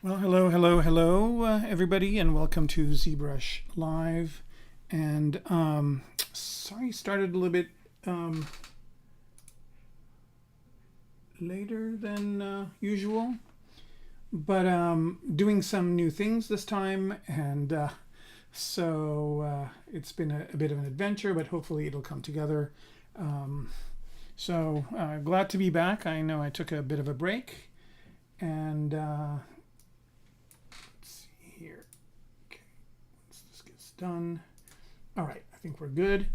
Well, hello, everybody, and welcome to ZBrush Live. And sorry, started a little bit later than usual, but doing some new things this time, and so it's been a bit of an adventure, but hopefully it'll come together. So glad to be back. I know I took a bit of a break, and here. Okay, once this gets done. All right, I think we're good.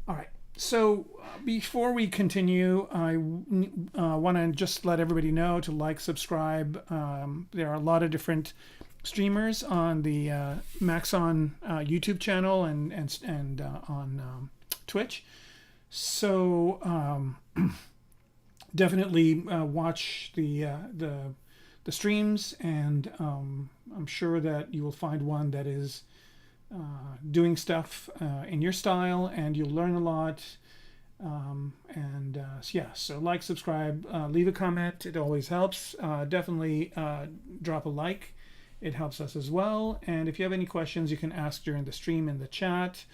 All right, so before we continue, I want to just let everybody know to like, subscribe. There are a lot of different streamers on the Maxon YouTube channel and on Twitch. So definitely watch the streams, and I'm sure that you will find one that is doing stuff in your style, and you'll learn a lot. Yeah, so like, subscribe, leave a comment. It always helps. Definitely drop a like. It helps us as well. And if you have any questions, you can ask during the stream in the chat,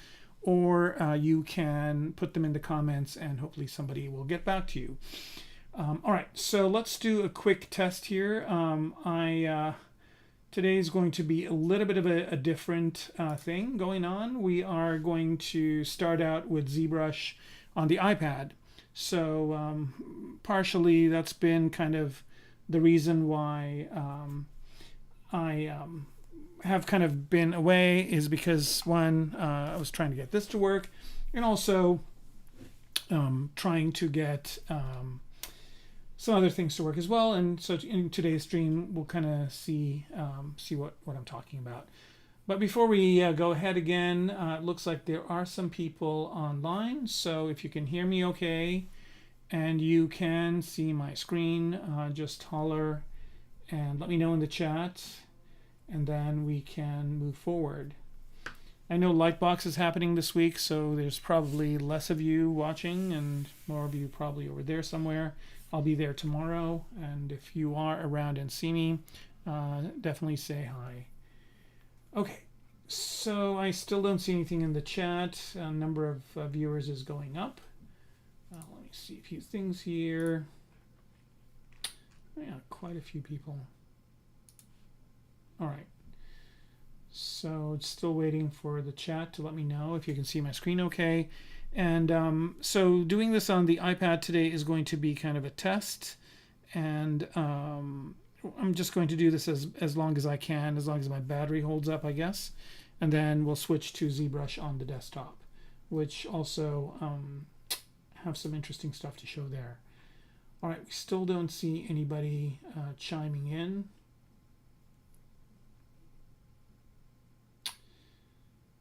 or you can put them in the comments, and hopefully somebody will get back to you. All right, so let's do a quick test here. Today is going to be a little bit of a different thing going on. We are going to start out with ZBrush on the iPad. So partially that's been kind of the reason why I have kind of been away, is because one, I was trying to get this to work, and also trying to get some other things to work as well. And so in today's stream, we'll kind of see what I'm talking about. But before we go ahead again, it looks like there are some people online. So if you can hear me okay, and you can see my screen, just holler and let me know in the chat, and then we can move forward. I know Lightbox is happening this week, so there's probably less of you watching and more of you probably over there somewhere. I'll be there tomorrow, and if you are around and see me, definitely say hi. Okay, so I still don't see anything in the chat. A number of viewers is going up. Let me see a few things here. Yeah, quite a few people. All right. So it's still waiting for the chat to let me know if you can see my screen okay. And so doing this on the iPad today is going to be kind of a test. And I'm just going to do this as long as I can, as long as my battery holds up, I guess. And then we'll switch to ZBrush on the desktop, which also have some interesting stuff to show there. All right, we still don't see anybody chiming in.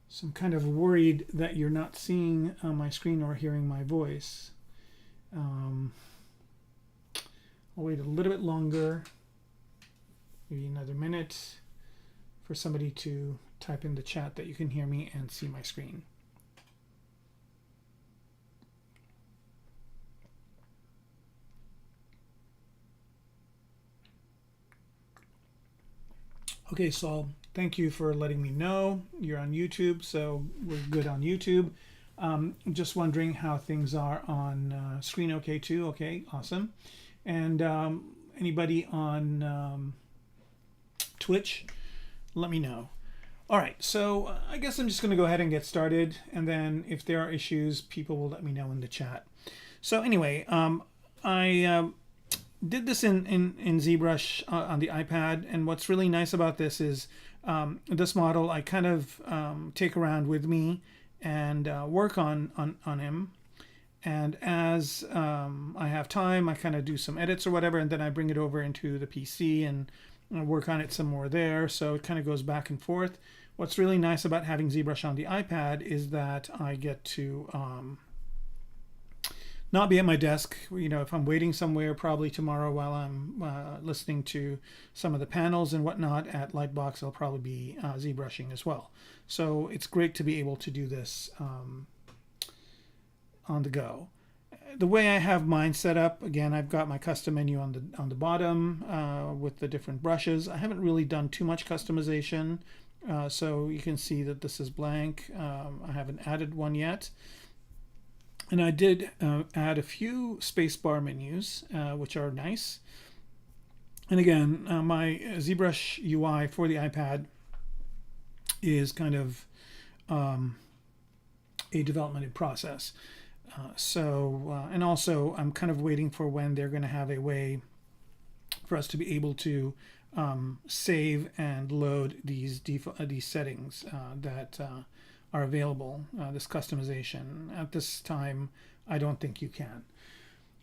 So I'm kind of worried that you're not seeing my screen or hearing my voice. I'll wait a little bit longer, maybe another minute, for somebody to type in the chat that you can hear me and see my screen. Okay, Saul, thank you for letting me know. You're on YouTube, so we're good on YouTube. Just wondering how things are on screen okay too. Okay, awesome. And anybody on Twitch, let me know. All right, so I guess I'm just going to go ahead and get started, and then if there are issues, people will let me know in the chat. So anyway, I did this in ZBrush on the iPad, and what's really nice about this is this model I kind of take around with me and work on him. And as I have time, I kind of do some edits or whatever, and then I bring it over into the PC and work on it some more there. So it kind of goes back and forth. What's really nice about having ZBrush on the iPad is that I get to not be at my desk. You know, if I'm waiting somewhere, probably tomorrow while I'm listening to some of the panels and whatnot at Lightbox, I'll probably be ZBrushing as well. So it's great to be able to do this on the go. the way I have mine set up, again, I've got my custom menu on the bottom with the different brushes. I haven't really done too much customization, so you can see that this is blank. I haven't added one yet. And I did add a few spacebar menus, which are nice. And again, my ZBrush UI for the iPad is kind of a development in process. And also I'm kind of waiting for when they're going to have a way for us to be able to save and load these settings that are available, this customization. At this time, I don't think you can.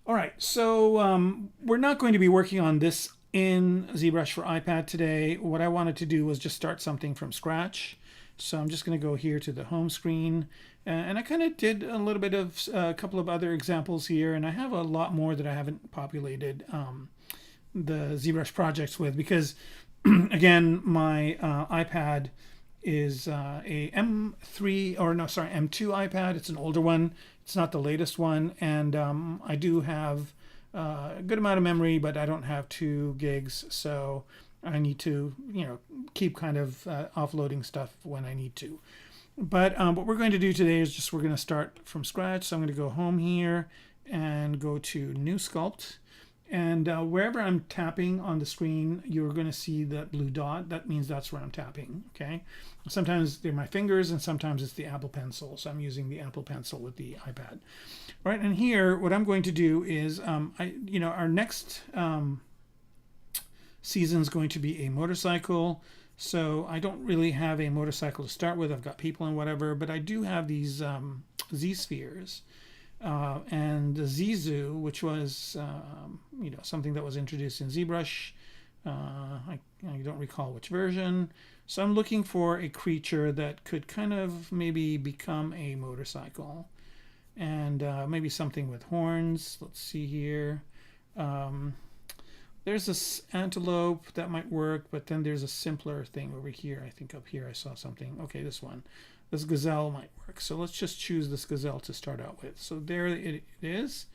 All right, so we're not going to be working on this in ZBrush for iPad today. What I wanted to do was just start something from scratch. So I'm just going to go here to the home screen, and I kind of did a little bit of a couple of other examples here, and I have a lot more that I haven't populated the ZBrush projects with, because again, my iPad is a M2 iPad. It's an older one. It's not the latest one, and I do have a good amount of memory, but I don't have 2 gigs, so I need to, keep kind of offloading stuff when I need to. But what we're going to do today is we're going to start from scratch. So I'm going to go home here and go to New Sculpt. And wherever I'm tapping on the screen, you're going to see that blue dot. That means that's where I'm tapping, okay? Sometimes they're my fingers and sometimes it's the Apple Pencil. So I'm using the Apple Pencil with the iPad. All right, and here, what I'm going to do is, our next season is going to be a motorcycle. So I don't really have a motorcycle to start with. I've got people and whatever, but I do have these Z-spheres. And the Zizu, which was something that was introduced in ZBrush. I don't recall which version. So I'm looking for a creature that could kind of maybe become a motorcycle, and maybe something with horns. Let's see here. There's this antelope that might work, but then there's a simpler thing over here. I think up here I saw something. Okay, this one. This gazelle might work. So let's just choose this gazelle to start out with. So there it is.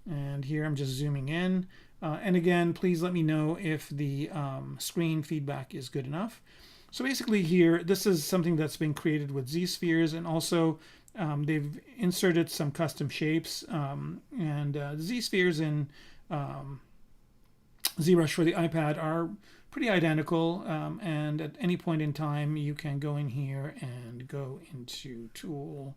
And here I'm just zooming in. And again, please let me know if the screen feedback is good enough. So basically here, this is something that's been created with Z-spheres, and also they've inserted some custom shapes. And the Z-spheres in ZBrush for the iPad are pretty identical, and at any point in time you can go in here and go into Tool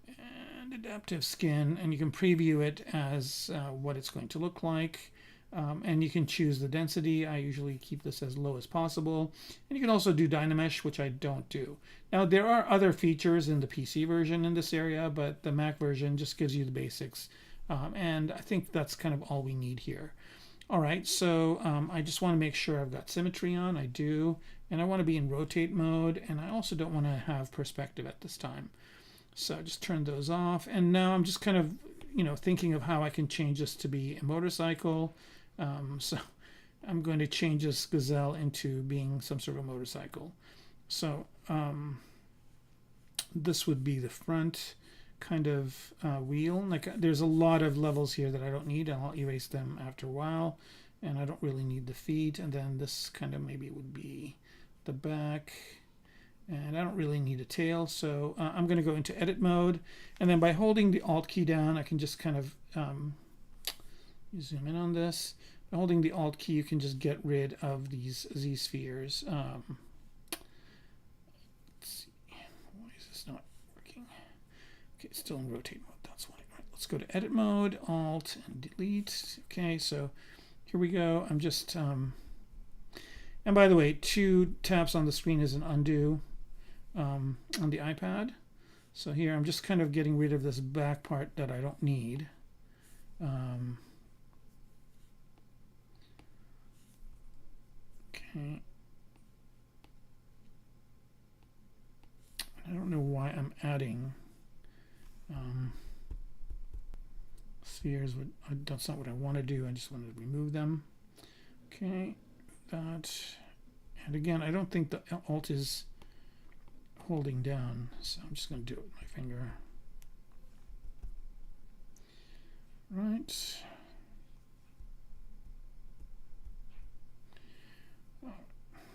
and Adaptive Skin, and you can preview it as what it's going to look like, and you can choose the density. I usually keep this as low as possible, and you can also do Dynamesh, which I don't do. Now there are other features in the PC version in this area, but the Mac version just gives you the basics, and I think that's kind of all we need here. All right, so I just want to make sure I've got symmetry on. I do, and I want to be in rotate mode, and I also don't want to have perspective at this time. So just turn those off, and now I'm just kind of, thinking of how I can change this to be a motorcycle. So I'm going to change this gazelle into being some sort of motorcycle. So this would be the front kind of wheel. Like there's a lot of levels here that I don't need, and I'll erase them after a while, and I don't really need the feet. And then this kind of maybe would be the back, and I don't really need a tail. So I'm going to go into edit mode, and then by holding the Alt key down, I can just kind of zoom in on this. By holding the Alt key, you can just get rid of these Z-spheres. Let's see, why is this not working? Okay, it's still in rotate mode. That's why. Right, let's go to edit mode, Alt, and delete. Okay, so here we go. I'm just, and by the way, 2 taps on the screen is an undo on the iPad. So here I'm just kind of getting rid of this back part that I don't need. Okay. I don't know why I'm adding spheres. That's not what I want to do. I just wanted to remove them. Okay, that. And again, I don't think the Alt is holding down, so I'm just going to do it with my finger. Right.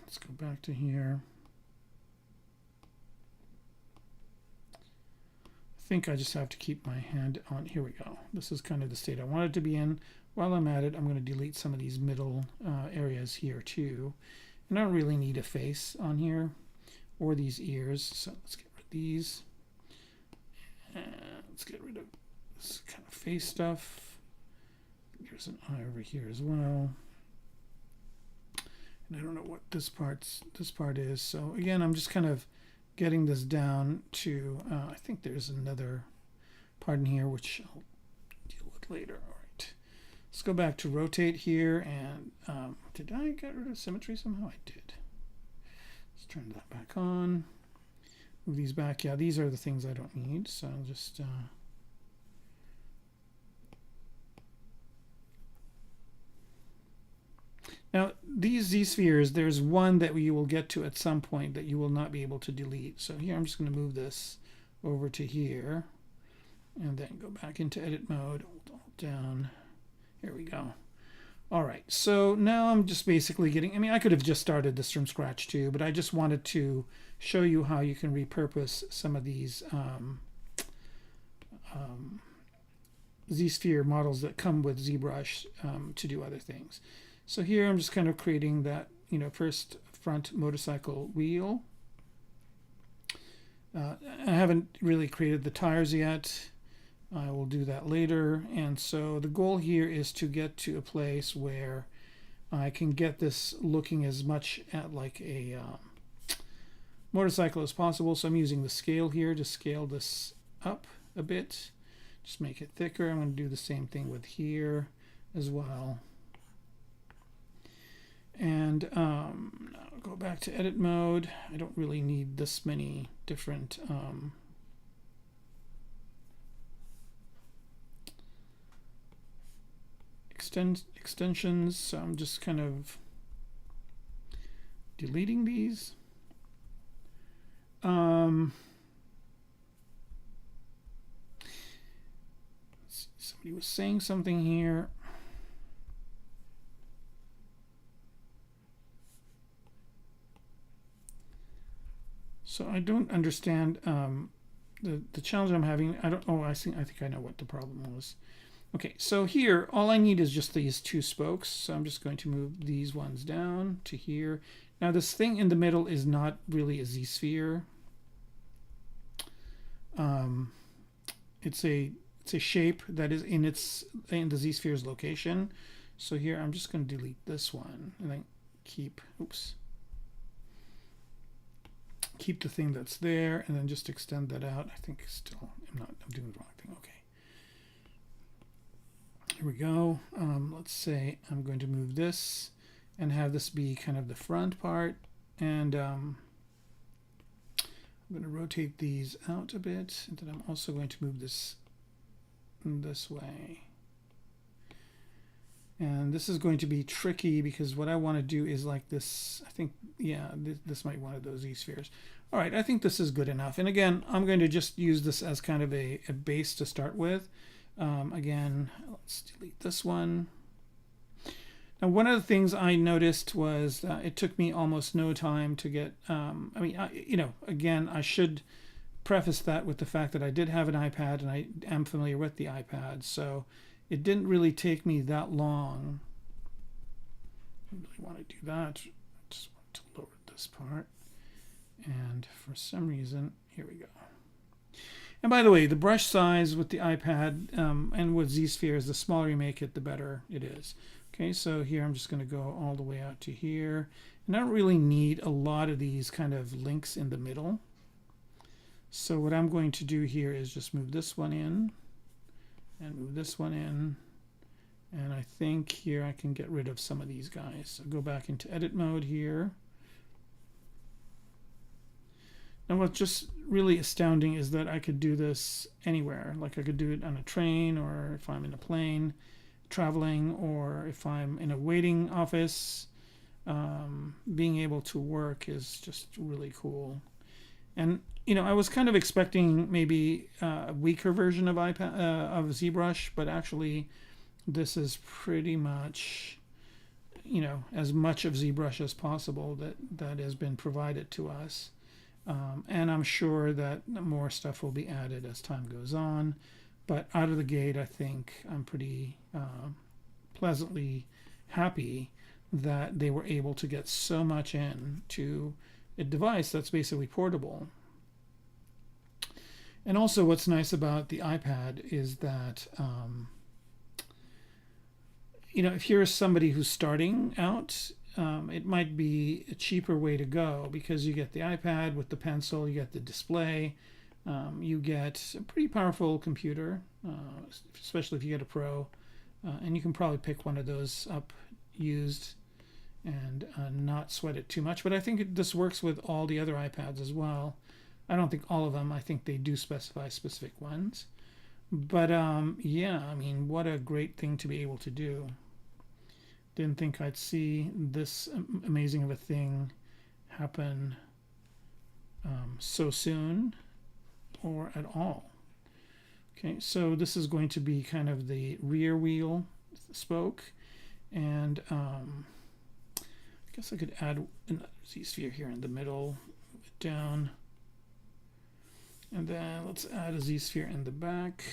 Let's go back to here. I think I just have to keep my hand on. Here we go. This is kind of the state I want it to be in. While I'm at it, I'm going to delete some of these middle areas here too. And I don't really need a face on here or these ears. So let's get rid of these. And let's get rid of this kind of face stuff. There's an eye over here as well. And I don't know what this part is. So again, I'm just kind of getting this down to, I think there's another part in here which I'll deal with later. All right, let's go back to rotate here. And did I get rid of symmetry somehow? I did. Let's turn that back on. Move these back. Yeah, these are the things I don't need. So I'll just now, these Z-spheres, there's one that you will get to at some point that you will not be able to delete. So here, I'm just going to move this over to here and then go back into edit mode, hold down. Here we go. All right, so now I'm just basically getting, I mean, I could have just started this from scratch too, but I just wanted to show you how you can repurpose some of these Z-sphere models that come with ZBrush to do other things. So here I'm just kind of creating that, first front motorcycle wheel. I haven't really created the tires yet. I will do that later. And so the goal here is to get to a place where I can get this looking as much at like a motorcycle as possible. So I'm using the scale here to scale this up a bit. Just make it thicker. I'm going to do the same thing with here as well. And now go back to edit mode. I don't really need this many different extensions. So I'm just kind of deleting these. Somebody was saying something here. So I don't understand the challenge I'm having. I think I know what the problem was. Okay, so here all I need is just these two spokes. So I'm just going to move these ones down to here. Now this thing in the middle is not really a Z-sphere. It's a shape that is in the Z-sphere's location. So here I'm just going to delete this one and then keep the thing that's there and then just extend that out. I think still I'm doing the wrong thing. Okay. Here we go. Let's say I'm going to move this and have this be kind of the front part. And I'm going to rotate these out a bit. And then I'm also going to move this way. And this is going to be tricky because what I want to do is like this. I think, yeah, this might be one of those Z-spheres. All right, I think this is good enough. And again, I'm going to just use this as kind of a base to start with. Again, let's delete this one. Now, one of the things I noticed was it took me almost no time to get, again, I should preface that with the fact that I did have an iPad and I am familiar with the iPad. So it didn't really take me that long. I don't really want to do that. I just want to lower this part. And for some reason, here we go. And by the way, the brush size with the iPad and with Z-spheres, the smaller you make it, the better it is. Okay, so here I'm just going to go all the way out to here. And I don't really need a lot of these kind of links in the middle. So what I'm going to do here is just move this one in and move this one in. And I think here I can get rid of some of these guys. So go back into edit mode here. Now what's just really astounding is that I could do this anywhere. Like I could do it on a train, or if I'm in a plane traveling, or if I'm in a waiting office. Being able to work is just really cool. And I was kind of expecting maybe a weaker version of ZBrush, but actually this is pretty much as much of ZBrush as possible that has been provided to us. And I'm sure that more stuff will be added as time goes on. But out of the gate, I think I'm pretty pleasantly happy that they were able to get so much into a device that's basically portable. And also what's nice about the iPad is that if you're somebody who's starting out, it might be a cheaper way to go because you get the iPad with the pencil, you get the display, you get a pretty powerful computer, especially if you get a Pro, and you can probably pick one of those up used and not sweat it too much. But I think this works with all the other iPads as well. I don't think all of them. I think they do specify specific ones. But yeah, I mean, what a great thing to be able to do. Didn't think I'd see this amazing of a thing happen so soon or at all. Okay, so this is going to be kind of the rear wheel spoke, and I guess I could add another Z-sphere here in the middle, move it down, and then let's add a Z-sphere in the back.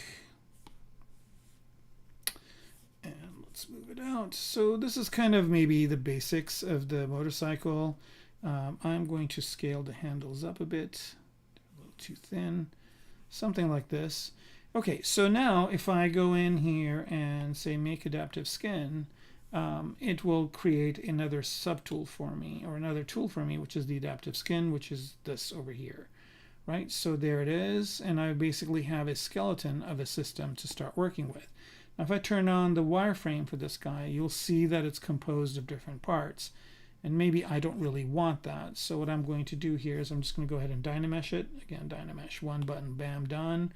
And let's move it out. So this is kind of maybe the basics of the motorcycle. I'm going to scale the handles up a bit, a little too thin, something like this. Okay, so now if I go in here and say make adaptive skin, it will create another subtool for me, or another tool for me, which is the adaptive skin, which is this over here. Right, so there it is, and I basically have a skeleton of a system to start working with. Now if I turn on the wireframe for this guy, you'll see that it's composed of different parts, and maybe I don't really want that. So what I'm going to do here is I'm just going to go ahead and Dynamesh it. Again, Dynamesh, one button, bam, done.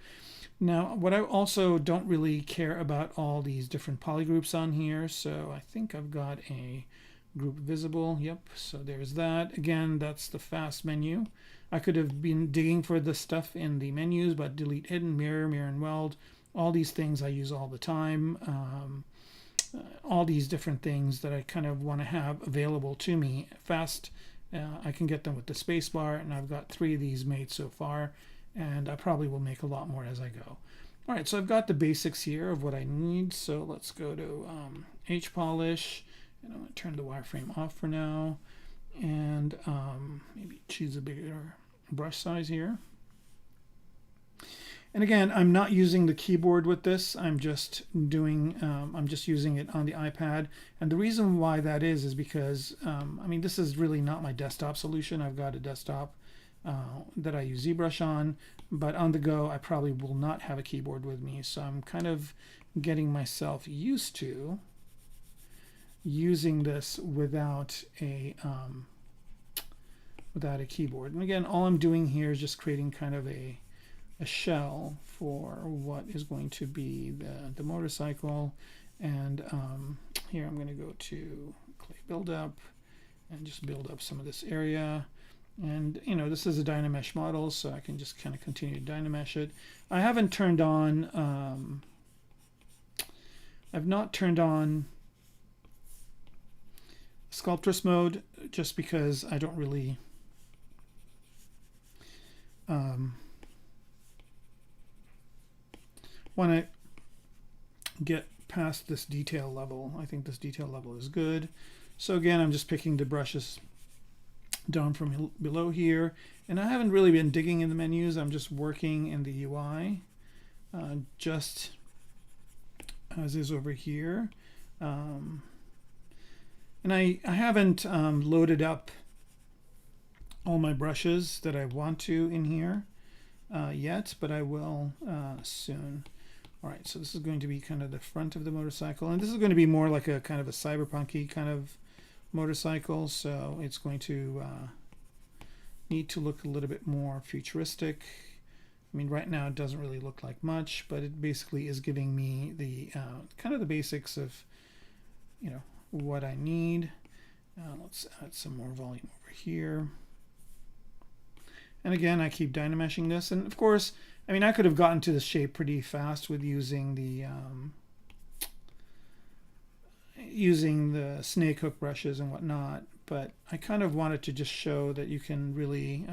Now what I also don't really care about all these different polygroups on here, so I think I've got a group visible. Yep, so there's that. Again, that's the fast menu. I could have been digging for this stuff in the menus, but delete hidden, mirror, mirror and weld, all these things I use all the time. All these different things that I kind of want to have available to me fast. I can get them with the space bar, and I've got 3 of these made so far, and I probably will make a lot more as I go. All right, so I've got the basics here of what I need. So let's go to H-polish, and I'm going to turn the wireframe off for now. And maybe choose a bigger brush size here. And again, I'm not using the keyboard with this. I'm just doing, I'm just using it on the iPad. And the reason why that is because, I mean, this is really not my desktop solution. I've got a desktop that I use ZBrush on, but on the go, I probably will not have a keyboard with me. So I'm kind of getting myself used to using this without a keyboard. And again, all I'm doing here is just creating kind of a shell for what is going to be the motorcycle. And here I'm going to go to clay buildup and just build up some of this area. And this is a Dynamesh model, so I can just kind of continue to Dynamesh it. I haven't turned on I've not turned on Sculptress mode just because I don't really want to get past this detail level. I think this detail level is good. So again, I'm just picking the brushes down from below here, and I haven't really been digging in the menus. I'm just working in the UI, just as is over here. And I haven't loaded up all my brushes that I want to in here yet, but I will soon. All right, so this is going to be kind of the front of the motorcycle, and this is going to be more like a kind of a cyberpunky kind of motorcycle, so it's going to need to look a little bit more futuristic. I mean, right now it doesn't really look like much, but it basically is giving me the kind of the basics of what I need. Let's add some more volume over here. And again, I keep dynameshing this. And of course, I mean, I could have gotten to the shape pretty fast with using the snake hook brushes and whatnot. But I kind of wanted to just show that you can really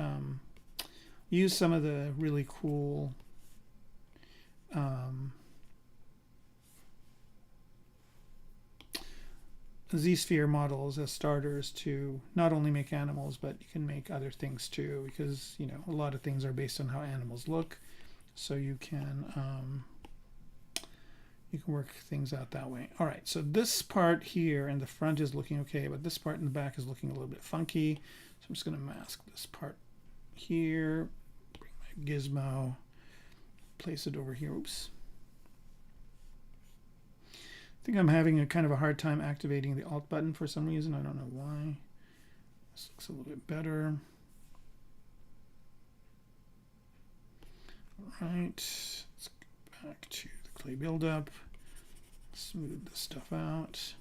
use some of the really cool Z-sphere models as starters to not only make animals, but you can make other things too, because you know a lot of things are based on how animals look, so you can work things out that way. All right, so this part here in the front is looking okay, but this part in the back is looking a little bit funky, so I'm just going to mask this part here, bring my gizmo, place it over here. Oops. I think I'm having a kind of a hard time activating the Alt button for some reason. I don't know why. This looks a little bit better. All right, let's go back to the clay buildup. Smooth this stuff out.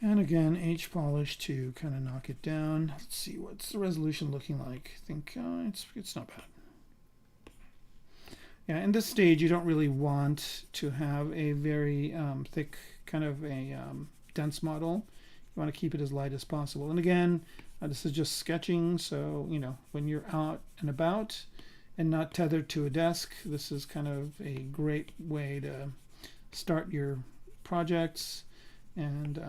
And again, H polish to kind of knock it down. Let's see, what's the resolution looking like? I think it's not bad. Yeah, in this stage, you don't really want to have a very thick, kind of a dense model. You want to keep it as light as possible. And again, this is just sketching, so you know when you're out and about and not tethered to a desk, this is kind of a great way to start your projects. And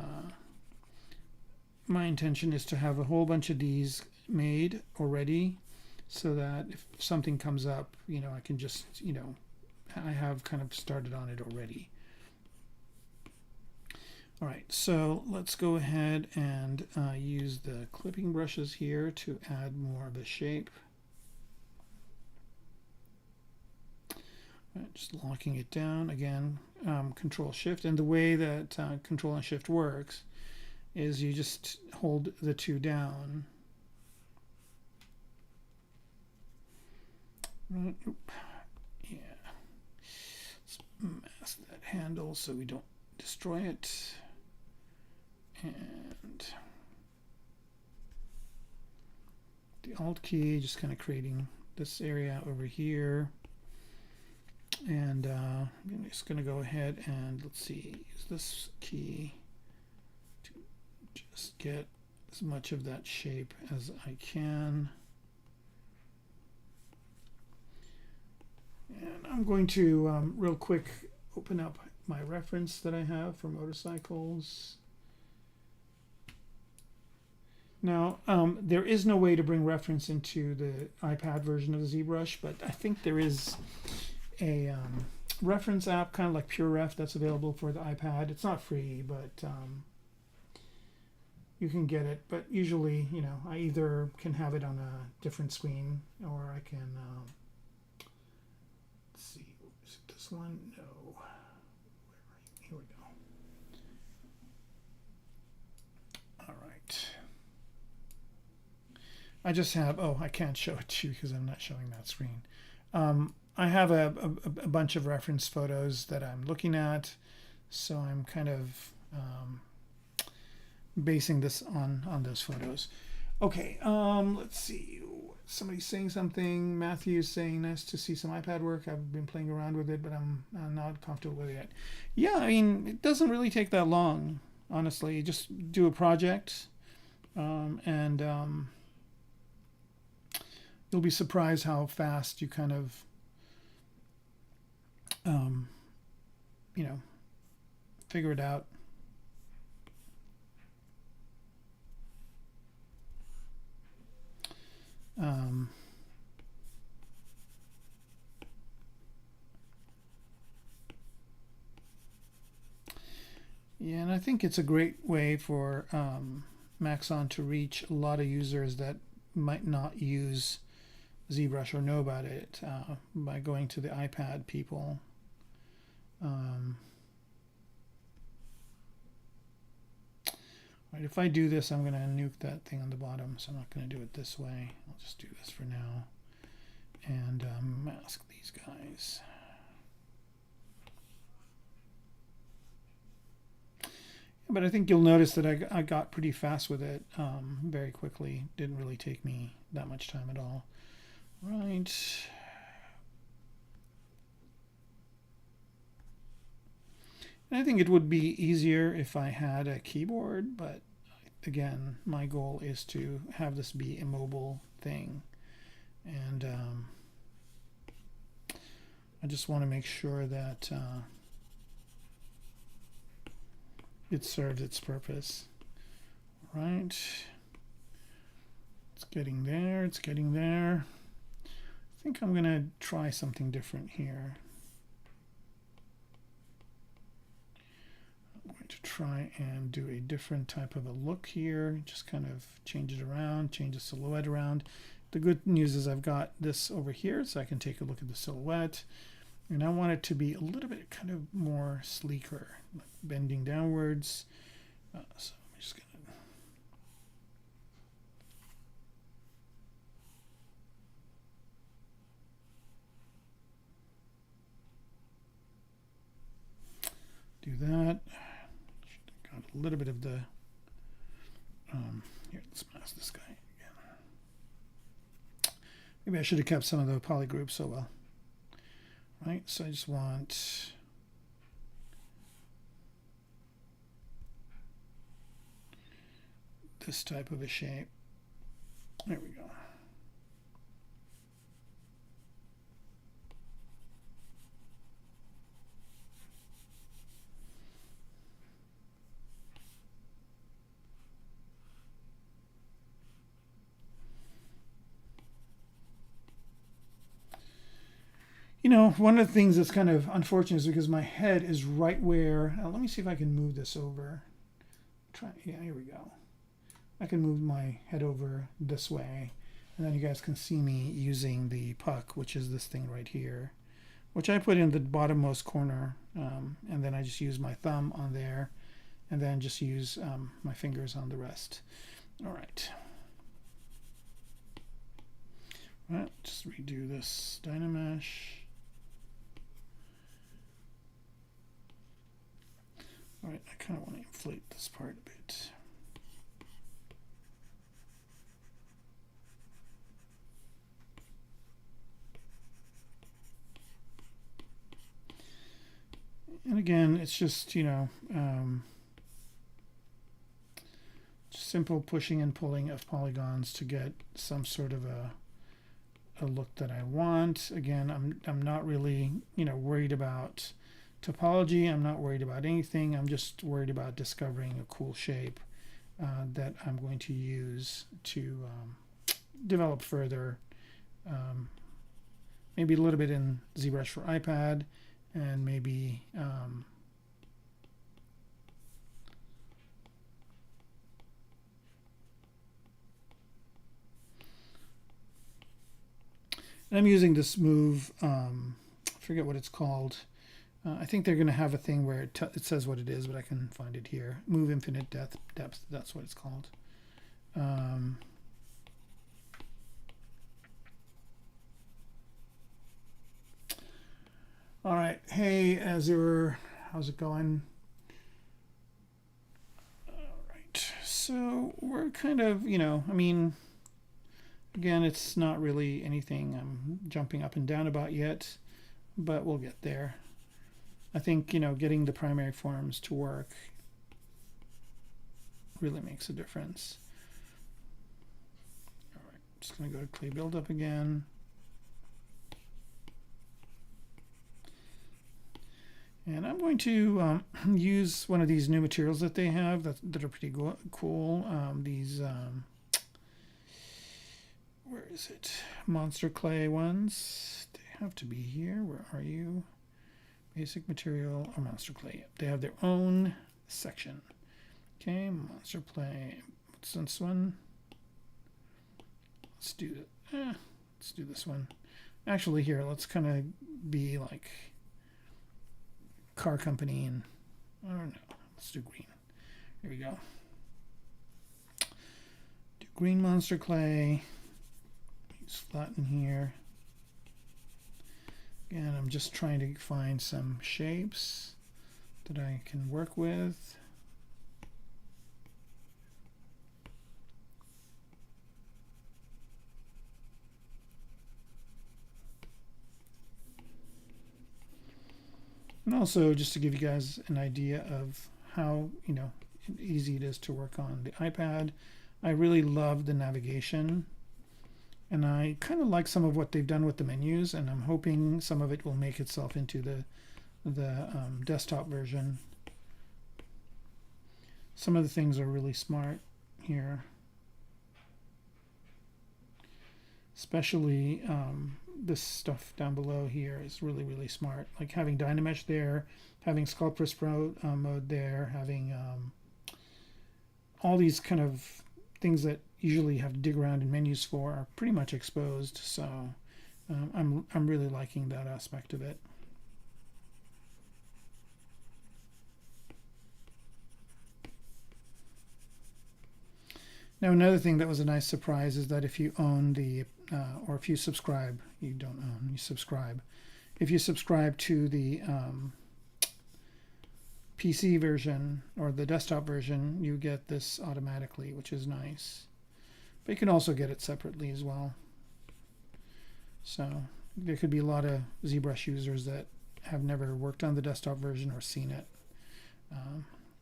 my intention is to have a whole bunch of these made already, so that if something comes up, you know, I can just, you know, I have kind of started on it already. All right, so let's go ahead and use the clipping brushes here to add more of a shape. All right, just locking it down again, Control Shift, and the way that Control and Shift works is you just hold the two down. Right. Yeah. Let's mask that handle so we don't destroy it. And the Alt key, just kind of creating this area over here. And I'm just going to go ahead and let's see, use this key to just get as much of that shape as I can. And I'm going to real quick open up my reference that I have for motorcycles. Now, there is no way to bring reference into the iPad version of ZBrush, but I think there is a reference app, kind of like PureRef, that's available for the iPad. It's not free, but you can get it. But usually, you know, I either can have it on a different screen, or I can, let's see, is it this one? No. Where are you? Here we go. All right. I just have, oh, I can't show it to you because I'm not showing that screen. I have a bunch of reference photos that I'm looking at, so I'm kind of basing this on those photos. Okay, let's see. Somebody's saying something. Matthew's saying, nice to see some iPad work. I've been playing around with it, but I'm not comfortable with it yet. Yeah, I mean, it doesn't really take that long, honestly. Just do a project, and you'll be surprised how fast you kind of you know, figure it out. Yeah, and I think it's a great way for Maxon to reach a lot of users that might not use ZBrush or know about it by going to the iPad people. Right, if I do this, I'm going to nuke that thing on the bottom, so I'm not going to do it this way. I'll just do this for now and mask these guys. But I think you'll notice that I got pretty fast with it very quickly. Didn't really take me that much time at all. Right. And I think it would be easier if I had a keyboard, but again, my goal is to have this be a mobile thing. And I just want to make sure that it serves its purpose. Right. It's getting there. It's getting there. I think I'm going to try something different here. I'm going to try and do a different type of a look here. Just kind of change it around, change the silhouette around. The good news is I've got this over here, so I can take a look at the silhouette. And I want it to be a little bit kind of more sleeker, like bending downwards. So I'm just going to do that. Should have got a little bit of the, here, let's mask this guy again. Maybe I should have kept some of the poly groups, so well. Right, so I just want this type of a shape. There we go. You know, one of the things that's kind of unfortunate is because my head is right where, let me see if I can move this over. Yeah, here we go. I can move my head over this way, and then you guys can see me using the puck, which is this thing right here, which I put in the bottommost corner, and then I just use my thumb on there, and then just use my fingers on the rest. All right. All right, just redo this Dynamesh. All right, I kind of want to inflate this part a bit. And again, it's just, you know, simple pushing and pulling of polygons to get some sort of a look that I want. Again, I'm not really, you know, worried about topology. I'm not worried about anything. I'm just worried about discovering a cool shape that I'm going to use to develop further. Maybe a little bit in ZBrush for iPad, and maybe and I'm using this move, I forget what it's called. I think they're going to have a thing where it says what it is, but I can find it here. Move infinite depth, that's what it's called. All right, hey Azure, how's it going? All right, so we're kind of, you know, I mean, again, it's not really anything I'm jumping up and down about yet, but we'll get there. I think, you know, getting the primary forms to work really makes a difference. All right, just going to go to clay buildup again. And I'm going to use one of these new materials that they have that are pretty cool. These, where is it? Monster clay ones. They have to be here. Where are you? Basic material or monster clay. They have their own section. Okay, monster clay. What's this one? Let's do it. Let's do this one. Actually, here, let's kind of be like car company, and I don't know. Let's do green. Here we go. Do green monster clay. Use flatten here. Again, I'm just trying to find some shapes that I can work with. And also just to give you guys an idea of how, easy it is to work on the iPad. I really love the navigation, and I kind of like some of what they've done with the menus, and I'm hoping some of it will make itself into the desktop version. Some of the things are really smart here, especially this stuff down below here is really, really smart. Like having Dynamesh there, having Sculptress Pro mode there, having all these kind of things that usually have to dig around in menus for are pretty much exposed. So I'm really liking that aspect of it. Now, another thing that was a nice surprise is that if you own the, or if you subscribe, you don't own, you subscribe. If you subscribe to the PC version or the desktop version, you get this automatically, which is nice. But you can also get it separately as well. So there could be a lot of ZBrush users that have never worked on the desktop version or seen it,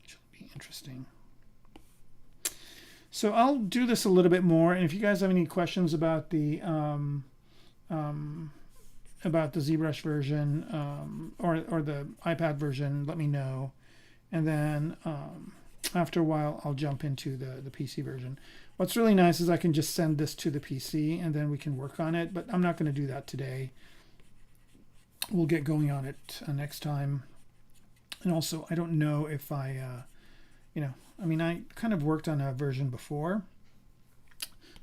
which will be interesting. So I'll do this a little bit more, and if you guys have any questions about the ZBrush version or the iPad version, let me know. And then after a while, I'll jump into the PC version. What's really nice is I can just send this to the PC, and then we can work on it. But I'm not going to do that today. We'll get going on it next time. And also, I don't know if I, I mean, I kind of worked on a version before.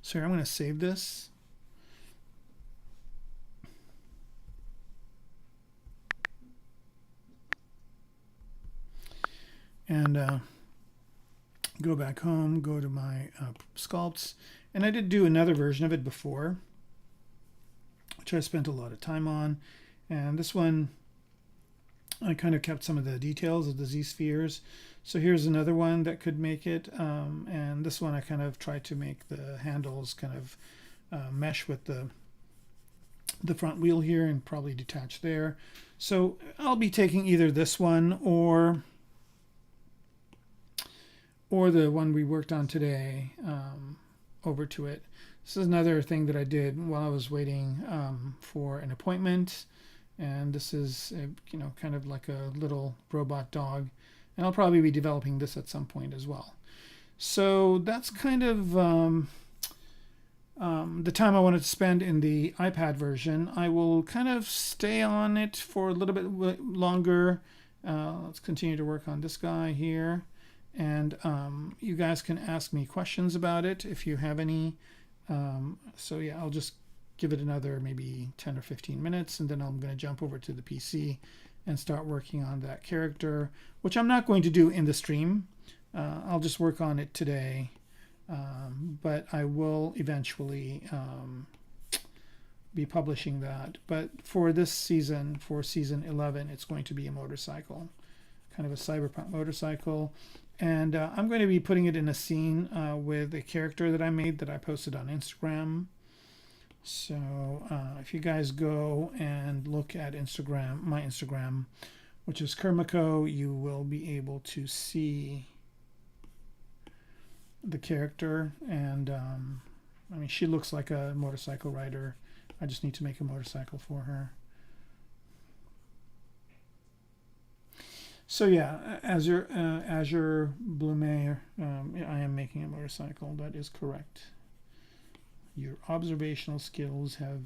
So here, I'm going to save this. And go back home, go to my sculpts. And I did do another version of it before, which I spent a lot of time on. And this one, I kind of kept some of the details of the Z-spheres. So here's another one that could make it. And this one I kind of tried to make the handles kind of mesh with the front wheel here and probably detach there. So I'll be taking either this one or the one we worked on today over to it. This is another thing that I did while I was waiting for an appointment. And this is, kind of like a little robot dog. And I'll probably be developing this at some point as well. So that's kind of the time I wanted to spend in the iPad version. I will kind of stay on it for a little bit longer. Let's continue to work on this guy here. And you guys can ask me questions about it if you have any. So yeah, I'll just give it another maybe 10 or 15 minutes, and then I'm going to jump over to the PC and start working on that character, which I'm not going to do in the stream. I'll just work on it today, but I will eventually be publishing that. But for this season, for season 11, it's going to be a motorcycle, kind of a cyberpunk motorcycle. And I'm going to be putting it in a scene with a character that I made that I posted on Instagram. So if you guys go and look at Instagram, my Instagram, which is Kermaco, you will be able to see the character. And I mean, she looks like a motorcycle rider. I just need to make a motorcycle for her. So yeah, Azure Blume, I am making a motorcycle. That is correct. Your observational skills have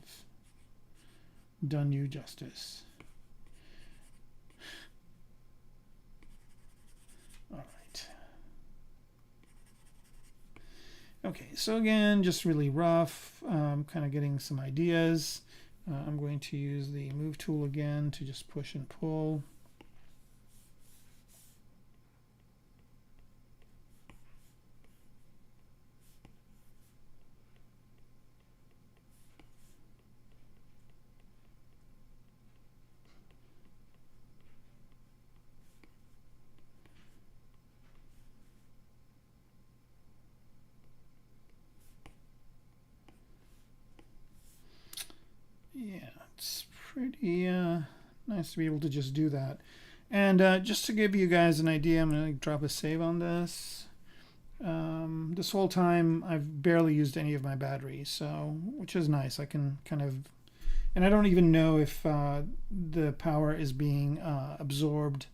done you justice. All right. Okay, so again, just really rough, kind of getting some ideas. I'm going to use the move tool again to just push and pull. Yeah, it's pretty Nice to be able to just do that. And just to give you guys an idea, I'm going to drop a save on this. This whole time I've barely used any of my batteries, so which is nice. I can kind of, and I don't even know if the power is being absorbed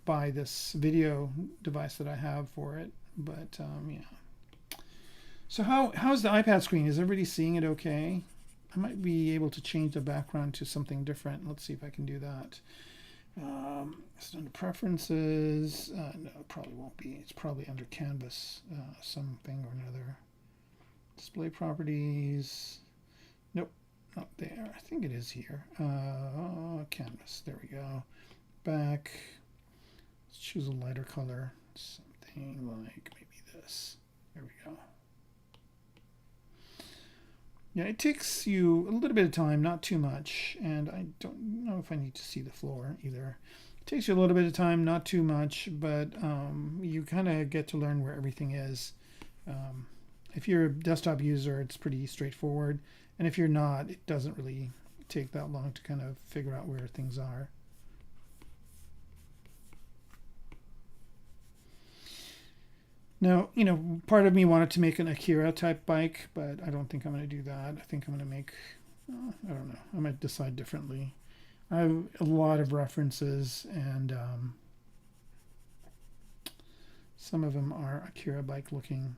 by this video device that I have for it. But yeah. So how's the iPad screen? Is everybody seeing it okay? I might be able to change the background to something different. Let's see if I can do that. It's under preferences. No, it probably won't be. It's probably under canvas, something or another. Display properties. Nope, not there. I think it is here. Canvas. There we go. Back. Let's choose a lighter color. Something like maybe this. There we go. Yeah, it takes you a little bit of time, not too much, and I don't know if I need to see the floor either. It takes you a little bit of time, not too much, but you kind of get to learn where everything is. If you're a desktop user, it's pretty straightforward, and if you're not, it doesn't really take that long to kind of figure out where things are. Now, you know, part of me wanted to make an Akira type bike, but I don't think I'm going to do that. I think I'm going to make, I don't know, I might decide differently. I have a lot of references, and some of them are Akira bike looking,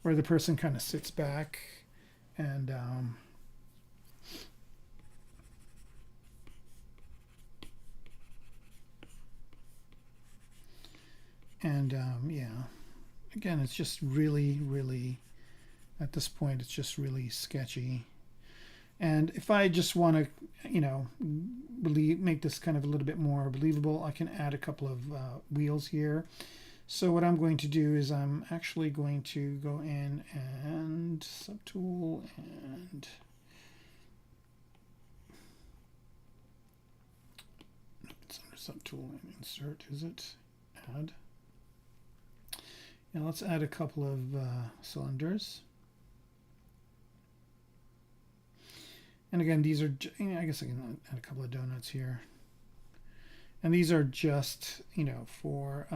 where the person kind of sits back and yeah. Again, it's just really, at this point, it's just really sketchy. And if I just want to, you know, make this kind of a little bit more believable, I can add a couple of wheels here. So what I'm going to do is I'm actually going to go in and Subtool and it's under Subtool and Insert, is it? Add. Now let's add a couple of cylinders. And again, these are, I guess I can add a couple of donuts here. And these are just, you know, for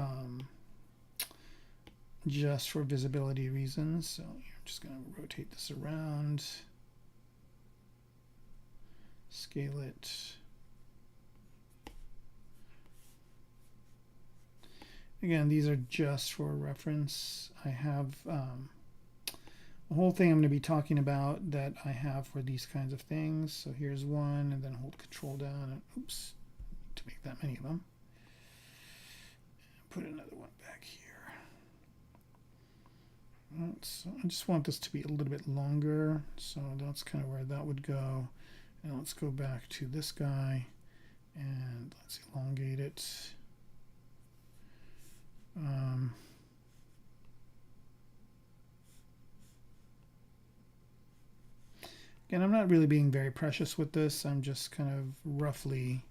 visibility reasons. So I'm just going to rotate this around, scale it. Again, these are just for reference. I have a whole thing I'm going to be talking about that I have for these kinds of things. So here's one, and then hold Control down, and oops, to make that many of them. Put another one back here. So I just want this to be a little bit longer, so that's kind of where that would go. And let's go back to this guy, and let's elongate it. Again, I'm not really being very precious with this. I'm just kind of roughly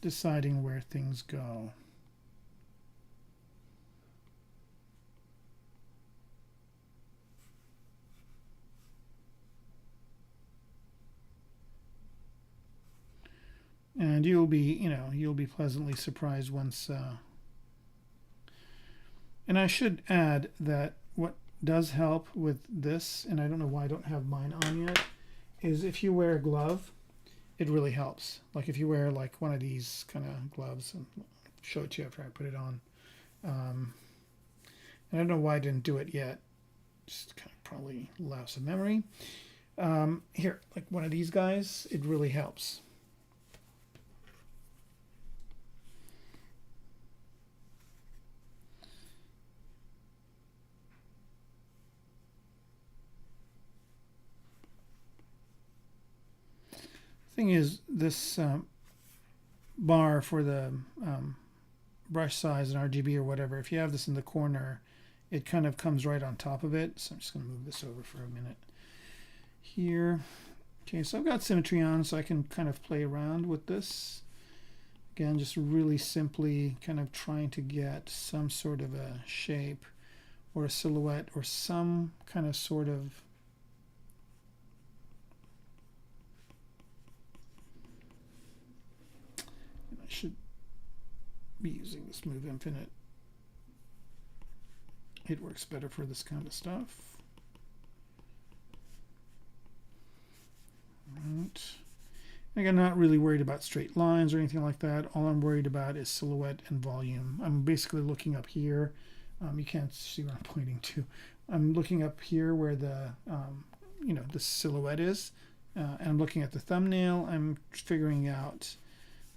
deciding where things go. And you'll be, you know, you'll be pleasantly surprised once. And I should add that what does help with this, and I don't know why I don't have mine on yet, is if you wear a glove, it really helps. Like if you wear like one of these kind of gloves, and I'll show it to you after I put it on. And I don't know why I didn't do it yet. Just kind of probably lapse of memory. Here, like one of these guys, it really helps. Thing is, this bar for the brush size and RGB or whatever, if you have this in the corner, it kind of comes right on top of it. So I'm just going to move this over for a minute here. Okay, so I've got symmetry on, so I can kind of play around with this. Again, just really simply kind of trying to get some sort of a shape or a silhouette or some kind of sort of be using this Move Infinite. It works better for this kind of stuff. Right. Again, not really worried about straight lines or anything like that. All I'm worried about is silhouette and volume. I'm basically looking up here. You can't see what I'm pointing to. I'm looking up here where the the silhouette is, and I'm looking at the thumbnail. I'm figuring out,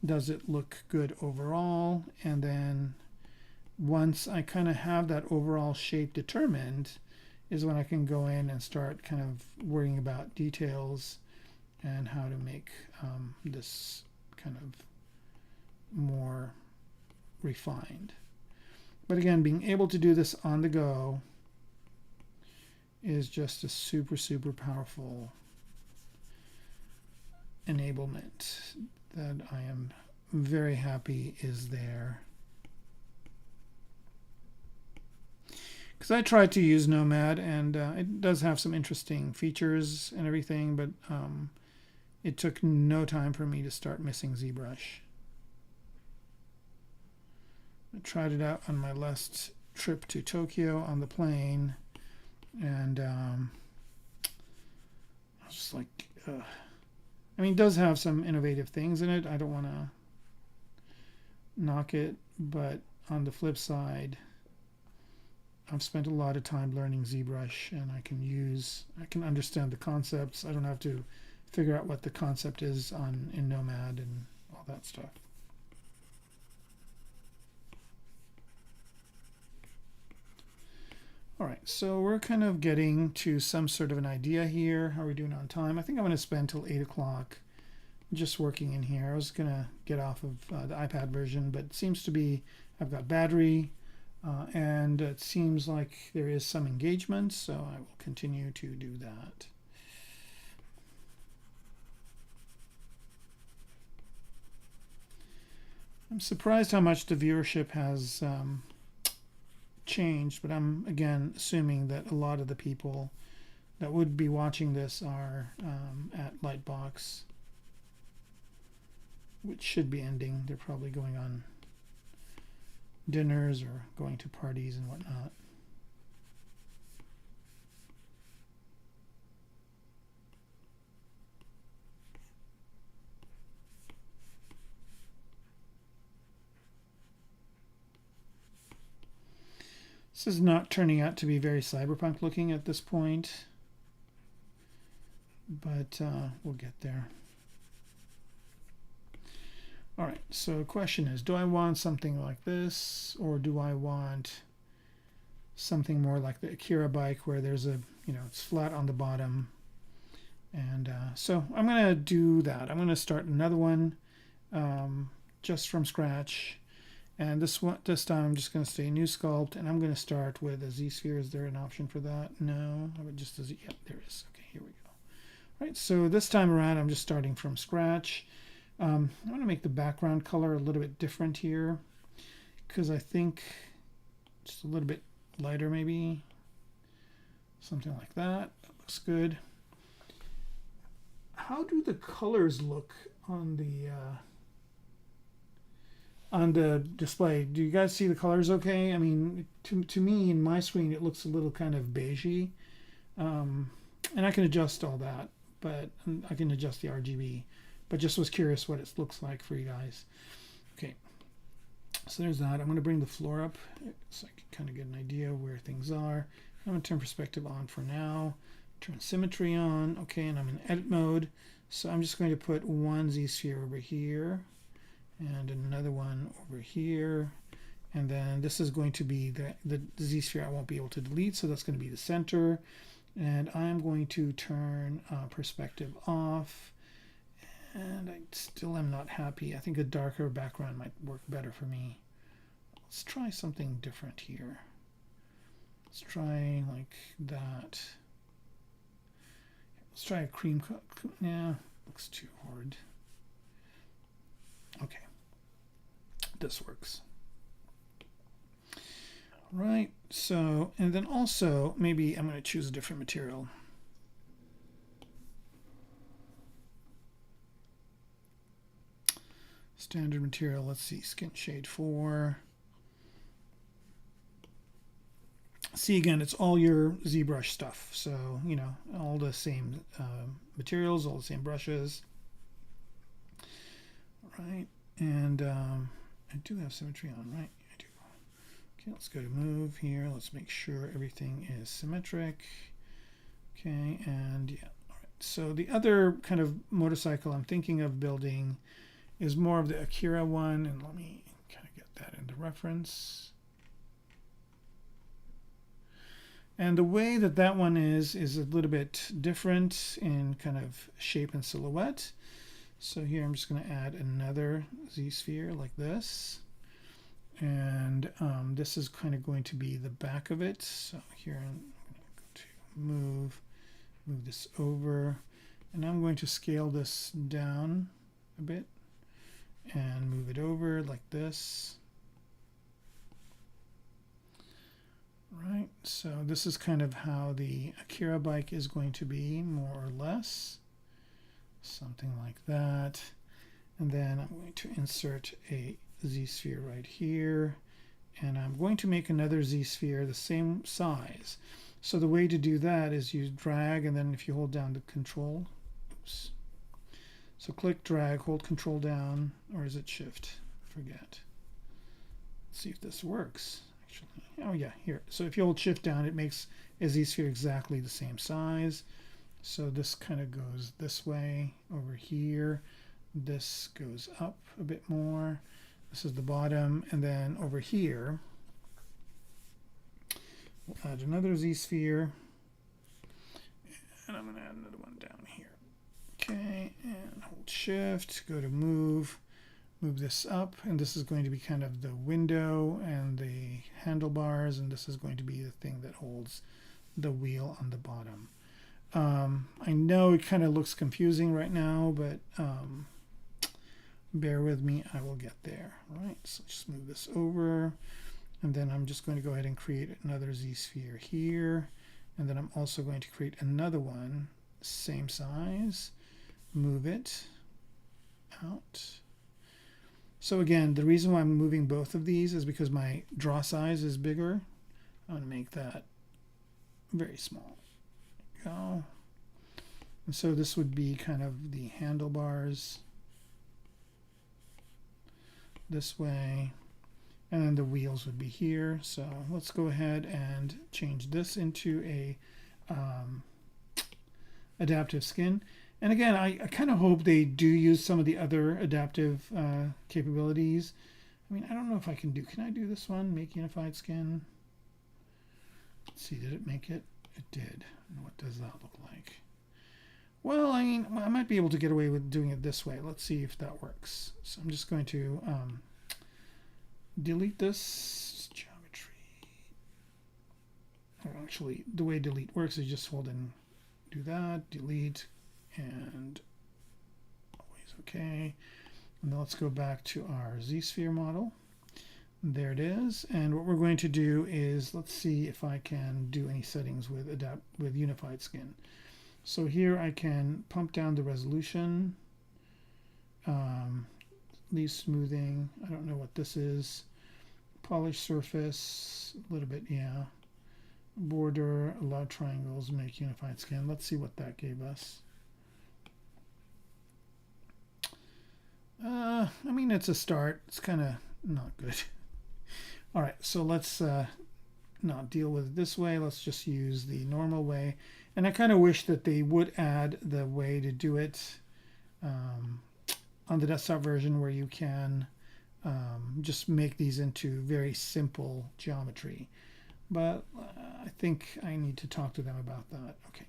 does it look good overall? And then once I kind of have that overall shape determined is when I can go in and start kind of worrying about details and how to make this kind of more refined. But again, being able to do this on the go is just a super, super powerful enablement that I am very happy is there. Because I tried to use Nomad, and it does have some interesting features and everything, but it took no time for me to start missing ZBrush. I tried it out on my last trip to Tokyo on the plane, and I was just like, I mean, it does have some innovative things in it. I don't want to knock it, but on the flip side, I've spent a lot of time learning ZBrush, and I can understand the concepts. I don't have to figure out what the concept is in Nomad and all that stuff. All right, so we're kind of getting to some sort of an idea here. How are we doing on time? I think I'm going to spend till 8 o'clock just working in here. I was going to get off of the iPad version, but it seems to be, I've got battery, and it seems like there is some engagement, so I will continue to do that. I'm surprised how much the viewership has changed, but I'm again assuming that a lot of the people that would be watching this are at Lightbox, which should be ending. They're probably going on dinners or going to parties and whatnot. This is not turning out to be very cyberpunk looking at this point, but we'll get there. All right, so the question is, do I want something like this, or do I want something more like the Akira bike where there's a, it's flat on the bottom? And so I'm going to do that. I'm going to start another one just from scratch. And this time I'm just going to say new sculpt, and I'm going to start with a Z-sphere. Is there an option for that? No, I would just, yeah, there is. Okay, here we go. All right, so this time around I'm just starting from scratch. I want to make the background color a little bit different here, because I think just a little bit lighter maybe. Something like that. That looks good. How do the colors look on the display? Do you guys see the colors okay? I mean, to me, in my screen, it looks a little kind of beigey. And I can adjust all that, but I can adjust the RGB. But just was curious what it looks like for you guys. Okay, so there's that. I'm going to bring the floor up so I can kind of get an idea where things are. I'm going to turn perspective on for now. Turn symmetry on. Okay, and I'm in edit mode. So I'm just going to put one Z-sphere over here and another one over here. And then this is going to be the Z-sphere I won't be able to delete. So that's going to be the center. And I'm going to turn perspective off. And I still am not happy. I think a darker background might work better for me. Let's try something different here. Let's try like that. Let's try a cream color. Yeah, looks too hard. Okay, this works. All right, so, and then also maybe I'm going to choose a different material. Standard material, let's see, skin shade 4. See, again, it's all your ZBrush stuff. So, you know, all the same materials, all the same brushes. Right, and I do have symmetry on, right? I do. Okay, let's go to move here. Let's make sure everything is symmetric. Okay, and yeah, all right. So the other kind of motorcycle I'm thinking of building is more of the Akira one, and let me kind of get that into reference. And the way that that one is a little bit different in kind of shape and silhouette. So here I'm just going to add another Z-sphere like this. And this is kind of going to be the back of it. So here I'm going to go to move this over. And I'm going to scale this down a bit and move it over like this. Right, so this is kind of how the Akira bike is going to be, more or less. Something like that. And then I'm going to insert a Z-sphere right here. And I'm going to make another Z-sphere the same size. So the way to do that is you drag, and then if you hold down the control, oops. So click, drag, hold control down, or is it shift? Forget. Let's see if this works. Actually, oh yeah, here. So if you hold shift down, it makes a Z-sphere exactly the same size. So this kind of goes this way over here. This goes up a bit more. This is the bottom. And then over here, we'll add another Z-sphere. And I'm going to add another one down here. Okay, and hold shift, go to move this up. And this is going to be kind of the window and the handlebars. And this is going to be the thing that holds the wheel on the bottom. I know it kind of looks confusing right now, but bear with me, I will get there. All right, so just move this over, and then I'm just going to go ahead and create another Z-sphere here, and then I'm also going to create another one, same size, move it out. So again, the reason why I'm moving both of these is because my draw size is bigger. I'm going to make that very small. Go. And so this would be kind of the handlebars this way, and then the wheels would be here. So let's go ahead and change this into a adaptive skin. And again, I kind of hope they do use some of the other adaptive capabilities. I mean, I don't know if I can I do this one, make unified skin? Let's see, did it make it? It did. And what does that look like? Well, I mean, I might be able to get away with doing it this way. Let's see if that works. So I'm just going to delete this geometry. Actually, the way delete works is just hold and do that, delete, and always okay. And then let's go back to our Z-sphere model. There it is. And what we're going to do is, let's see if I can do any settings with unified skin. So here I can pump down the resolution, leave smoothing. I don't know what this is. Polish surface, a little bit, yeah. Border, allow triangles, make unified skin. Let's see what that gave us. I mean, it's a start. It's kind of not good. All right, so let's not deal with it this way. Let's just use the normal way. And I kind of wish that they would add the way to do it on the desktop version where you can just make these into very simple geometry. But I think I need to talk to them about that. Okay.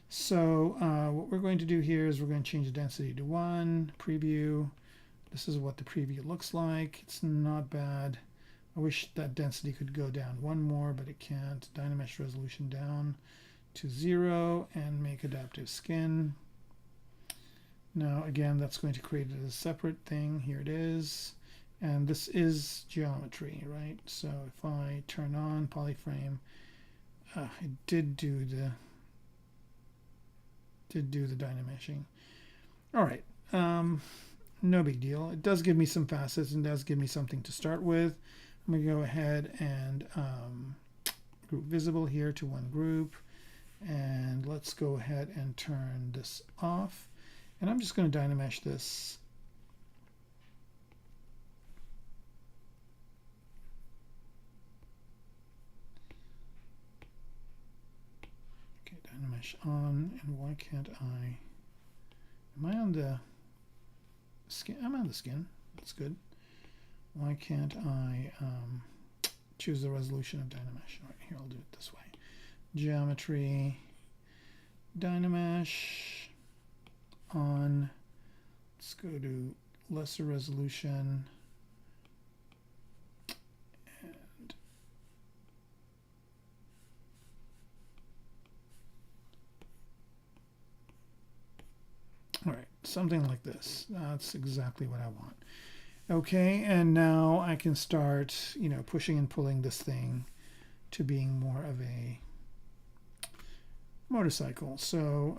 So what we're going to do here is we're going to change the density to 1, preview. This is what the preview looks like. It's not bad. I wish that density could go down 1 more, but it can't. Dynamesh resolution down to 0 and make adaptive skin. Now again, that's going to create it as a separate thing. Here it is. And this is geometry, right? So if I turn on polyframe, it did do the dynameshing. All right. no big deal. It does give me some facets and does give me something to start with. I'm going to go ahead and group visible here to one group. And let's go ahead and turn this off. And I'm just going to Dynamesh this. Okay, Dynamesh on. And why can't I? Am I on the skin? I'm on the skin. That's good. Why can't I choose the resolution of Dynamesh? All right, here, I'll do it this way. Geometry, Dynamesh, on. Let's go to lesser resolution. And all right, something like this. That's exactly what I want. Okay, and now I can start, you know, pushing and pulling this thing to being more of a motorcycle. So,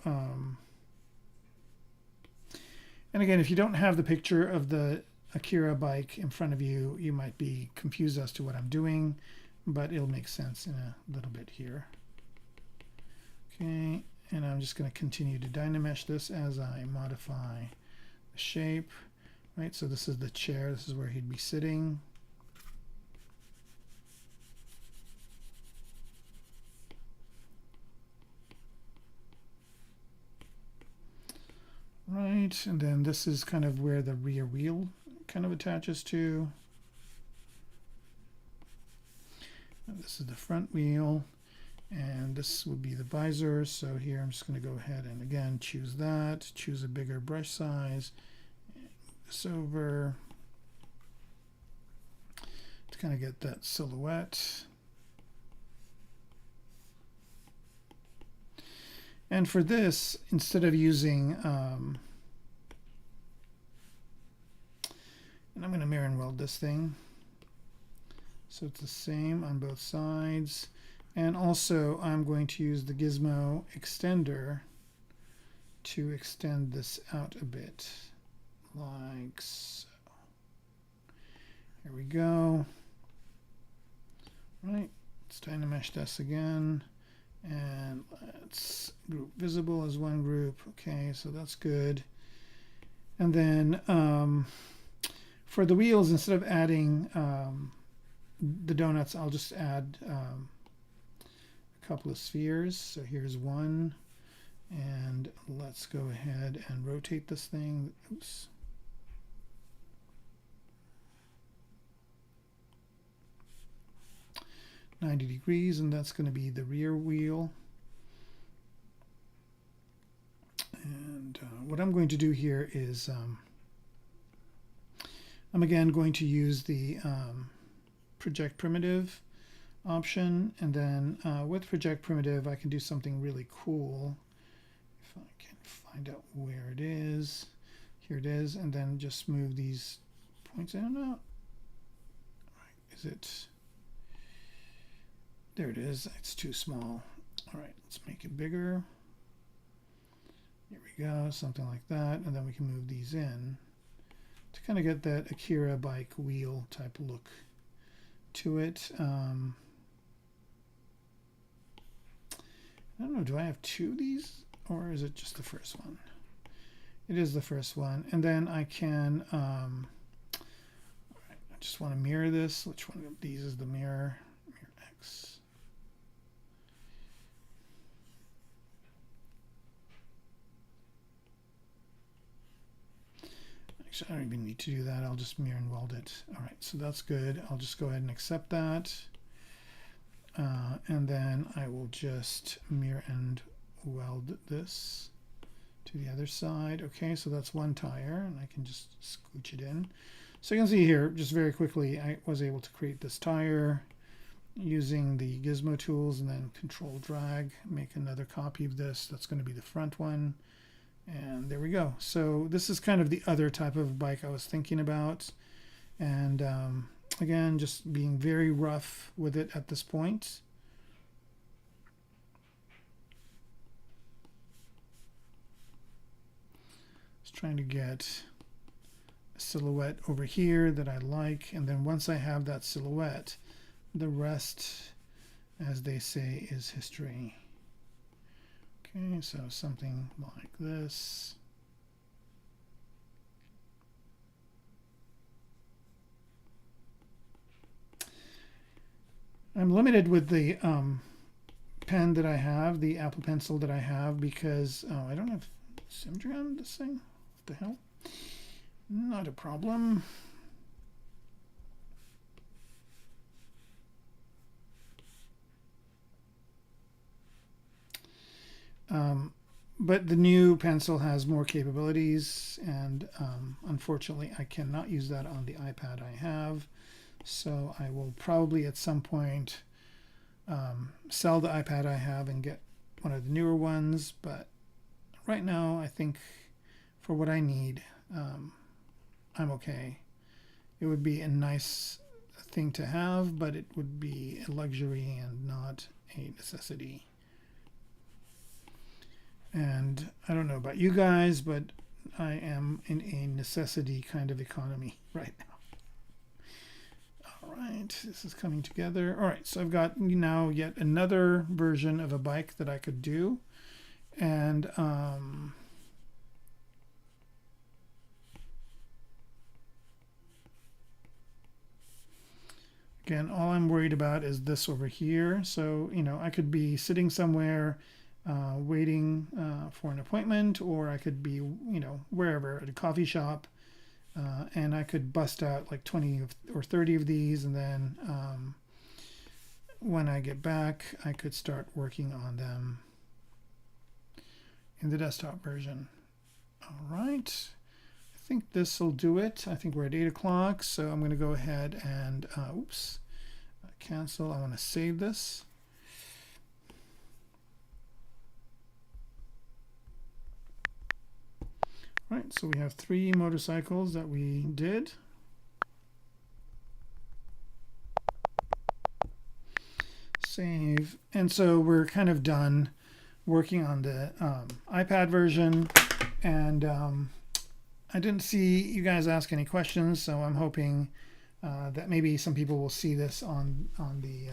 and again, if you don't have the picture of the Akira bike in front of you, you might be confused as to what I'm doing, but it'll make sense in a little bit here. Okay, and I'm just going to continue to Dynamesh this as I modify the shape. Right, so this is the chair. This is where he'd be sitting. Right, and then this is kind of where the rear wheel kind of attaches to. And this is the front wheel, and this would be the visor. So here I'm just going to go ahead and again choose that, choose a bigger brush size, and move this over to kind of get that silhouette. And for this, instead of using, and I'm going to mirror and weld this thing, so it's the same on both sides. And also, I'm going to use the gizmo extender to extend this out a bit, like so. Here we go. Right, let's Dynamesh this again. And let's group visible as one group. Okay, so that's good. And then for the wheels, instead of adding the donuts, I'll just add a couple of spheres. So here's one. And let's go ahead and rotate this thing. Oops. .90 degrees, and that's going to be the rear wheel. And what I'm going to do here is I'm again going to use the project primitive option, and then with project primitive I can do something really cool if I can find out where it is. Here it is, and then just move these points in and out. All right, is it? There it is. It's too small. All right, let's make it bigger. Here we go, something like that. And then we can move these in to kind of get that Akira bike wheel type look to it. I don't know, do I have two of these or is it just the first one? It is the first one. And then I can, all right, I just want to mirror this. Which one of these is the mirror? Mirror X. Actually, I don't even need to do that. I'll just mirror and weld it. All right, so that's good. I'll just go ahead and accept that. And then I will just mirror and weld this to the other side. Okay, so that's one tire, and I can just scooch it in. So you can see here, just very quickly, I was able to create this tire using the gizmo tools, and then control drag, make another copy of this. That's going to be the front one. And there we go. So this is kind of the other type of bike I was thinking about. And again, just being very rough with it at this point. Just trying to get silhouette over here that I like, and then once I have that silhouette, the rest, as they say, is history. Okay, so something like this. I'm limited with the pen that I have, the Apple Pencil that I have, because I don't have symmetry on this thing. What the hell? Not a problem. But the new pencil has more capabilities, and unfortunately I cannot use that on the iPad I have. So I will probably at some point sell the iPad I have and get one of the newer ones. But right now, I think for what I need, I'm okay. It would be a nice thing to have, but it would be a luxury and not a necessity. And I don't know about you guys, but I am in a necessity kind of economy right now. All right, this is coming together. All right, so I've got now yet another version of a bike that I could do. And again, all I'm worried about is this over here. So, you know, I could be sitting somewhere waiting for an appointment, or I could be, you know, wherever, at a coffee shop, and I could bust out like 20 or 30 of these, and then when I get back, I could start working on them in the desktop version. All right, I think this will do it. I think we're at 8 o'clock, so I'm going to go ahead and cancel. I want to save this. All right, so we have 3 motorcycles that we did. Save. And so we're kind of done working on the iPad version. And I didn't see you guys ask any questions, so I'm hoping that maybe some people will see this on the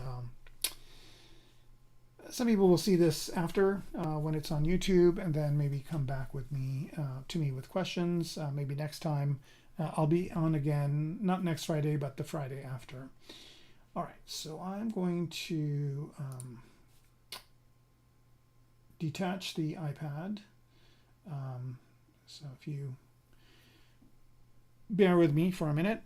some people will see this after when it's on YouTube, and then maybe come back with me to me with questions. Maybe next time I'll be on again, not next Friday, but the Friday after. All right, so I'm going to detach the iPad. So if you bear with me for a minute.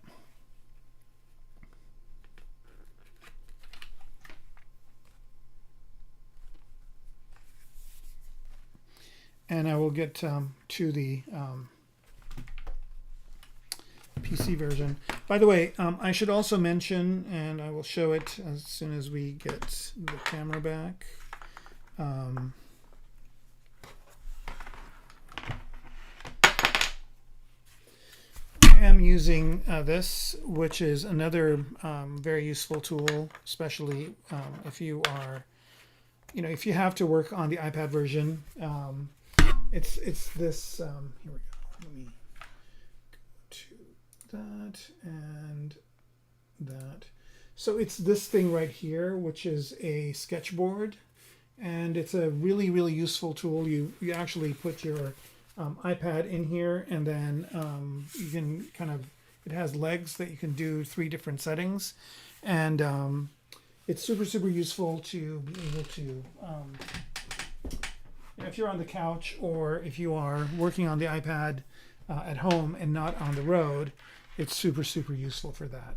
And I will get to the PC version. By the way, I should also mention, and I will show it as soon as we get the camera back. I am using this, which is another very useful tool, especially if you are, you know, if you have to work on the iPad version. It's this, here we go, let me go to that and that. So it's this thing right here, which is a sketchboard, and it's a really, really useful tool. You actually put your iPad in here, and then you can kind of, it has legs that you can do 3 different settings, and it's super, super useful to be able to if you're on the couch, or if you are working on the iPad at home and not on the road, it's super, super useful for that.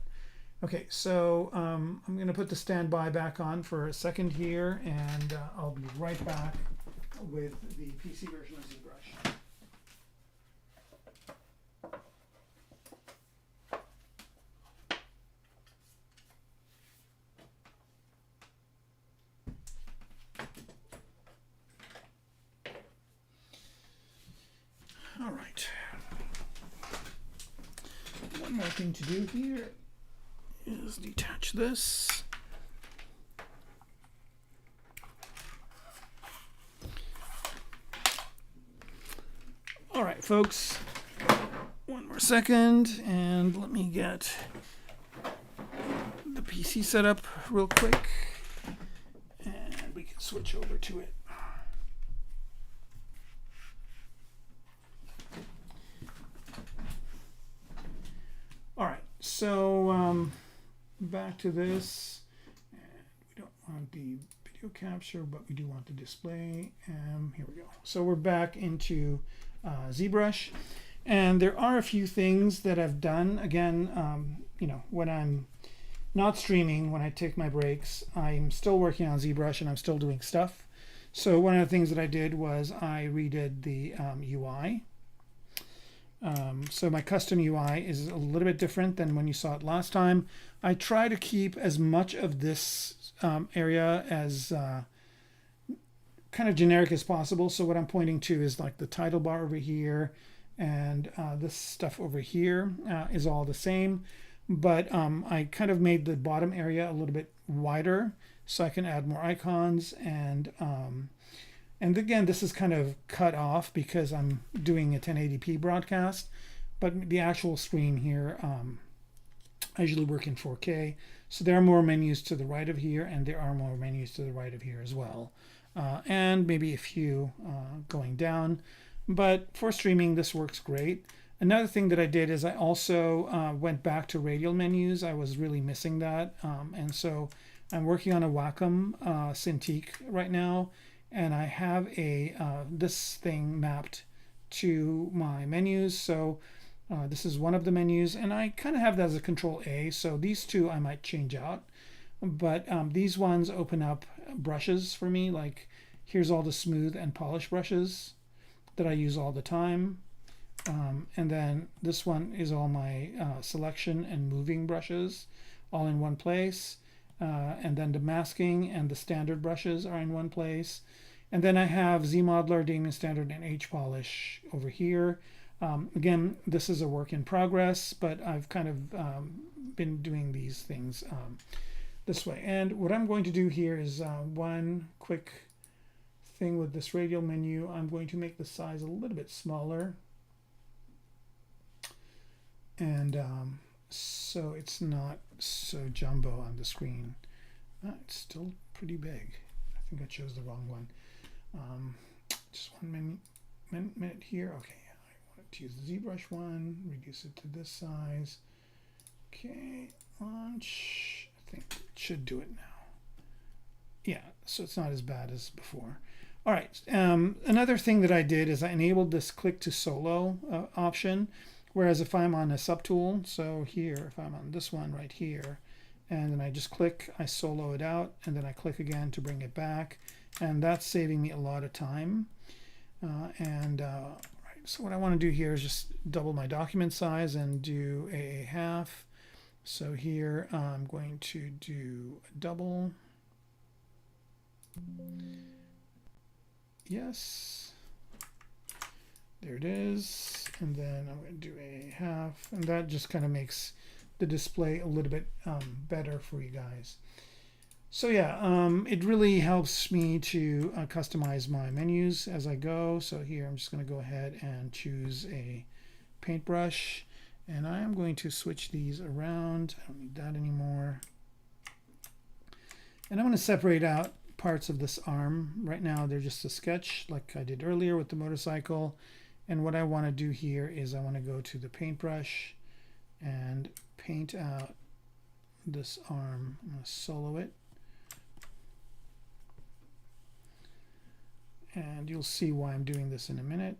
Okay, so I'm going to put the standby back on for a second here, and I'll be right back with the PC version of ZBrush. All right. One more thing to do here is detach this. All right, folks. One for a second, and let me get the PC set up real quick, and we can switch over to it. All right, so back to this. And we don't want the video capture, but we do want the display. Here we go. So we're back into ZBrush, and there are a few things that I've done. Again, you know, when I'm not streaming, when I take my breaks, I'm still working on ZBrush and I'm still doing stuff. So one of the things that I did was I redid the UI. So my custom UI is a little bit different than when you saw it last time. I try to keep as much of this area as kind of generic as possible. So what I'm pointing to is like the title bar over here, and this stuff over here is all the same. But I kind of made the bottom area a little bit wider so I can add more icons, and again, this is kind of cut off because I'm doing a 1080p broadcast, but the actual screen here, I usually work in 4K. So there are more menus to the right of here, and there are more menus to the right of here as well. And maybe a few going down. But for streaming, this works great. Another thing that I did is I also went back to radial menus. I was really missing that. And so I'm working on a Wacom Cintiq right now. And I have a this thing mapped to my menus. So this is one of the menus, and I kind of have that as a Control A. So these two I might change out, but these ones open up brushes for me. Like here's all the smooth and polish brushes that I use all the time, and then this one is all my selection and moving brushes, all in one place. And then the masking and the standard brushes are in one place. And then I have ZModeler, Damien Standard, and H-Polish over here. Again, this is a work in progress, but I've kind of been doing these things this way. And what I'm going to do here is one quick thing with this radial menu. I'm going to make the size a little bit smaller. And so it's not so jumbo on the screen. It's still pretty big. I think I chose the wrong one. Just 1 minute here. Okay, I want to use the ZBrush one, reduce it to this size. Okay, launch. I think it should do it now. Yeah, so it's not as bad as before. All right, another thing that I did is I enabled this click to solo option. Whereas if I'm on a subtool, so here, if I'm on this one right here, and then I just click, I solo it out, and then I click again to bring it back, and that's saving me a lot of time. Right, so what I want to do here is just double my document size and do a half. So here I'm going to do a double. Yes. There it is, and then I'm going to do a half, and that just kind of makes the display a little bit better for you guys. So yeah, it really helps me to customize my menus as I go. So here I'm just going to go ahead and choose a paintbrush, and I am going to switch these around. I don't need that anymore. And I'm going to separate out parts of this arm. Right now they're just a sketch like I did earlier with the motorcycle. And what I want to do here is I want to go to the paintbrush and paint out this arm. I'm going to solo it. And you'll see why I'm doing this in a minute.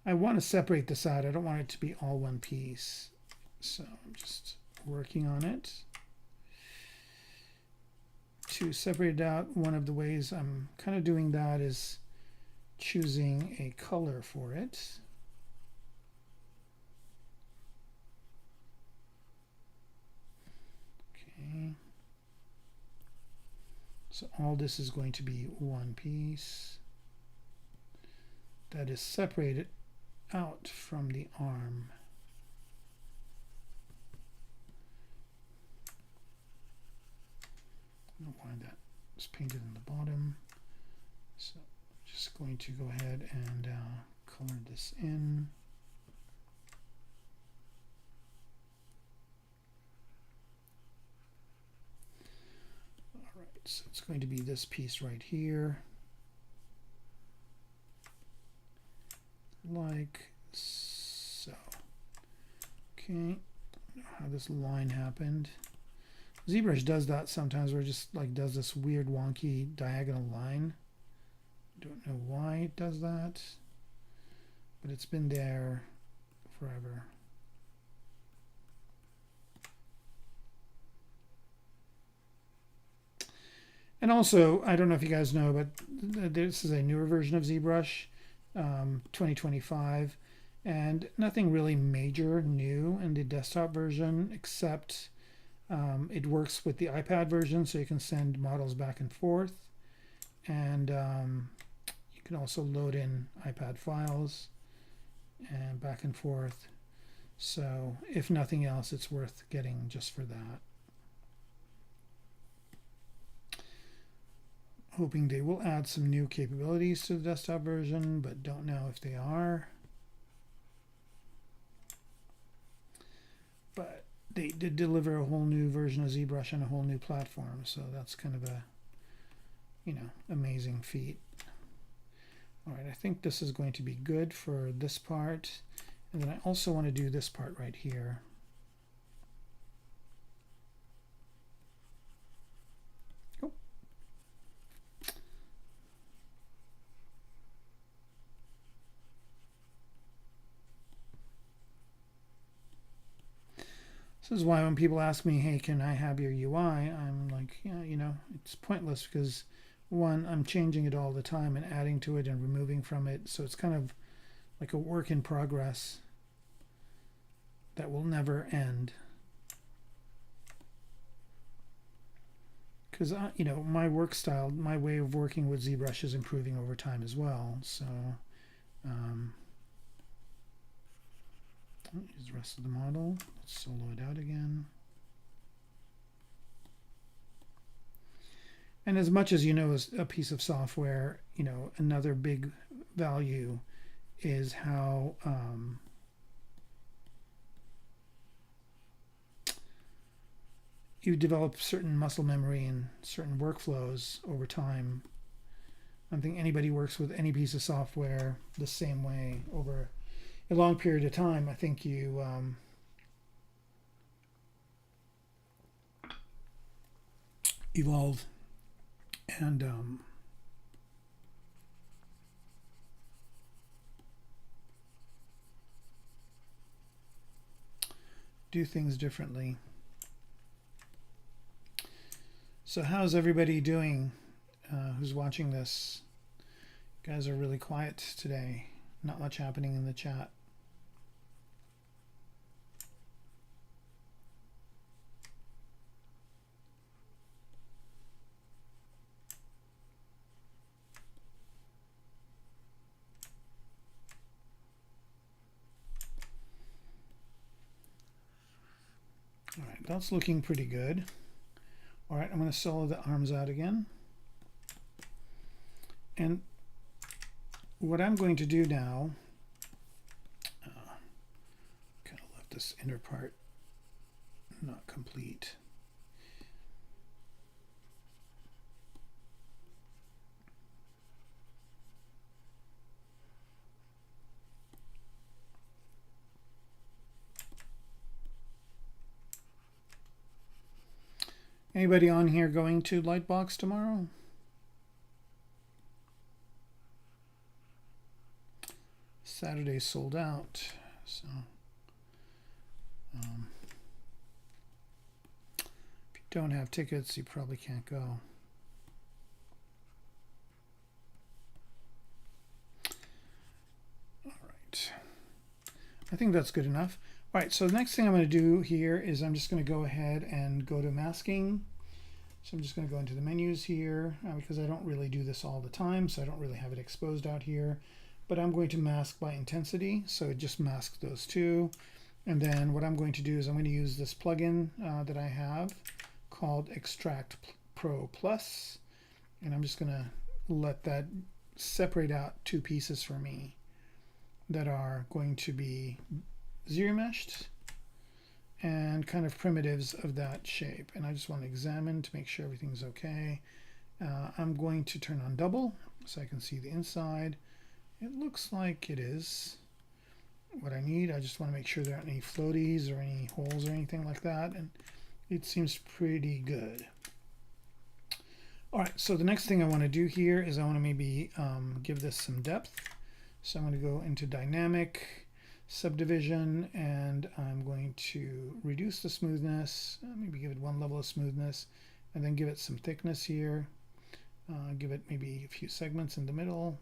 I want to separate this out. I don't want it to be all one piece. So I'm just working on it. To separate it out, one of the ways I'm kind of doing that is choosing a color for it. Okay. So all this is going to be one piece that is separated out from the arm. I don't know why that is painted in the bottom. So just going to go ahead and color this in. All right, so it's going to be this piece right here, like so. Okay, I don't know how this line happened. ZBrush does that sometimes, where it just like does this weird wonky diagonal line. Don't know why it does that, but it's been there forever. And also, I don't know if you guys know, but this is a newer version of ZBrush, 2025, and nothing really major new in the desktop version, except it works with the iPad version, so you can send models back and forth, and you can also load in iPad files and back and forth. So if nothing else, it's worth getting just for that. Hoping they will add some new capabilities to the desktop version, but don't know if they are. But they did deliver a whole new version of ZBrush on a whole new platform, so that's kind of a, you know, amazing feat. All right, I think this is going to be good for this part, and then I also want to do this part right here. Oh. This is why when people ask me, hey, can I have your UI? I'm like, yeah, you know, it's pointless, because one, I'm changing it all the time and adding to it and removing from it. So it's kind of like a work in progress that will never end. Because, you know, my work style, my way of working with ZBrush is improving over time as well. So, here's the rest of the model. Let's solo it out again. And as much as you know as a piece of software, you know, another big value is how you develop certain muscle memory and certain workflows over time. I don't think anybody works with any piece of software the same way over a long period of time. I think you evolve and do things differently. So how's everybody doing who's watching this? You guys are really quiet today. Not much happening in the chat. All right, that's looking pretty good. All right, I'm going to solo the arms out again. And what I'm going to do now, kind of left this inner part not complete. Anybody on here going to Lightbox tomorrow? Saturday's sold out, so if you don't have tickets, you probably can't go. All right, I think that's good enough. All right, so the next thing I'm going to do here is I'm just going to go ahead and go to masking. So I'm just going to go into the menus here because I don't really do this all the time, so I don't really have it exposed out here. But I'm going to mask by intensity, so it just masks those two. And then what I'm going to do is I'm going to use this plugin that I have called Extract Pro Plus, and I'm just going to let that separate out two pieces for me. that are going to be zero meshed and kind of primitives of that shape. And I just want to examine to make sure everything's okay. I'm going to turn on double so I can see the inside. It looks like it is what I need. I just want to make sure there aren't any floaties or any holes or anything like that, and it seems pretty good. All right, so the next thing I want to do here is I want to maybe give this some depth. So I'm going to go into dynamic subdivision, and I'm going to reduce the smoothness, maybe give it one level of smoothness, and then give it some thickness here. Give it maybe a few segments in the middle.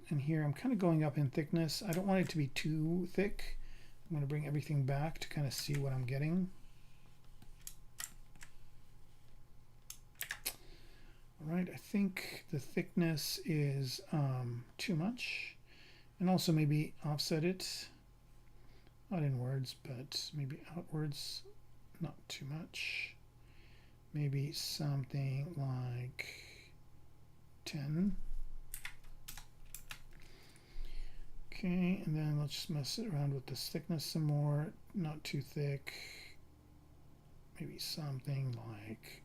And here I'm kind of going up in thickness. I don't want it to be too thick. I'm going to bring everything back to kind of see what I'm getting. All right, I think the thickness is too much. And also maybe offset it, not inwards, but maybe outwards, not too much. Maybe something like 10. Okay, and then let's just mess it around with this thickness some more, not too thick. Maybe something like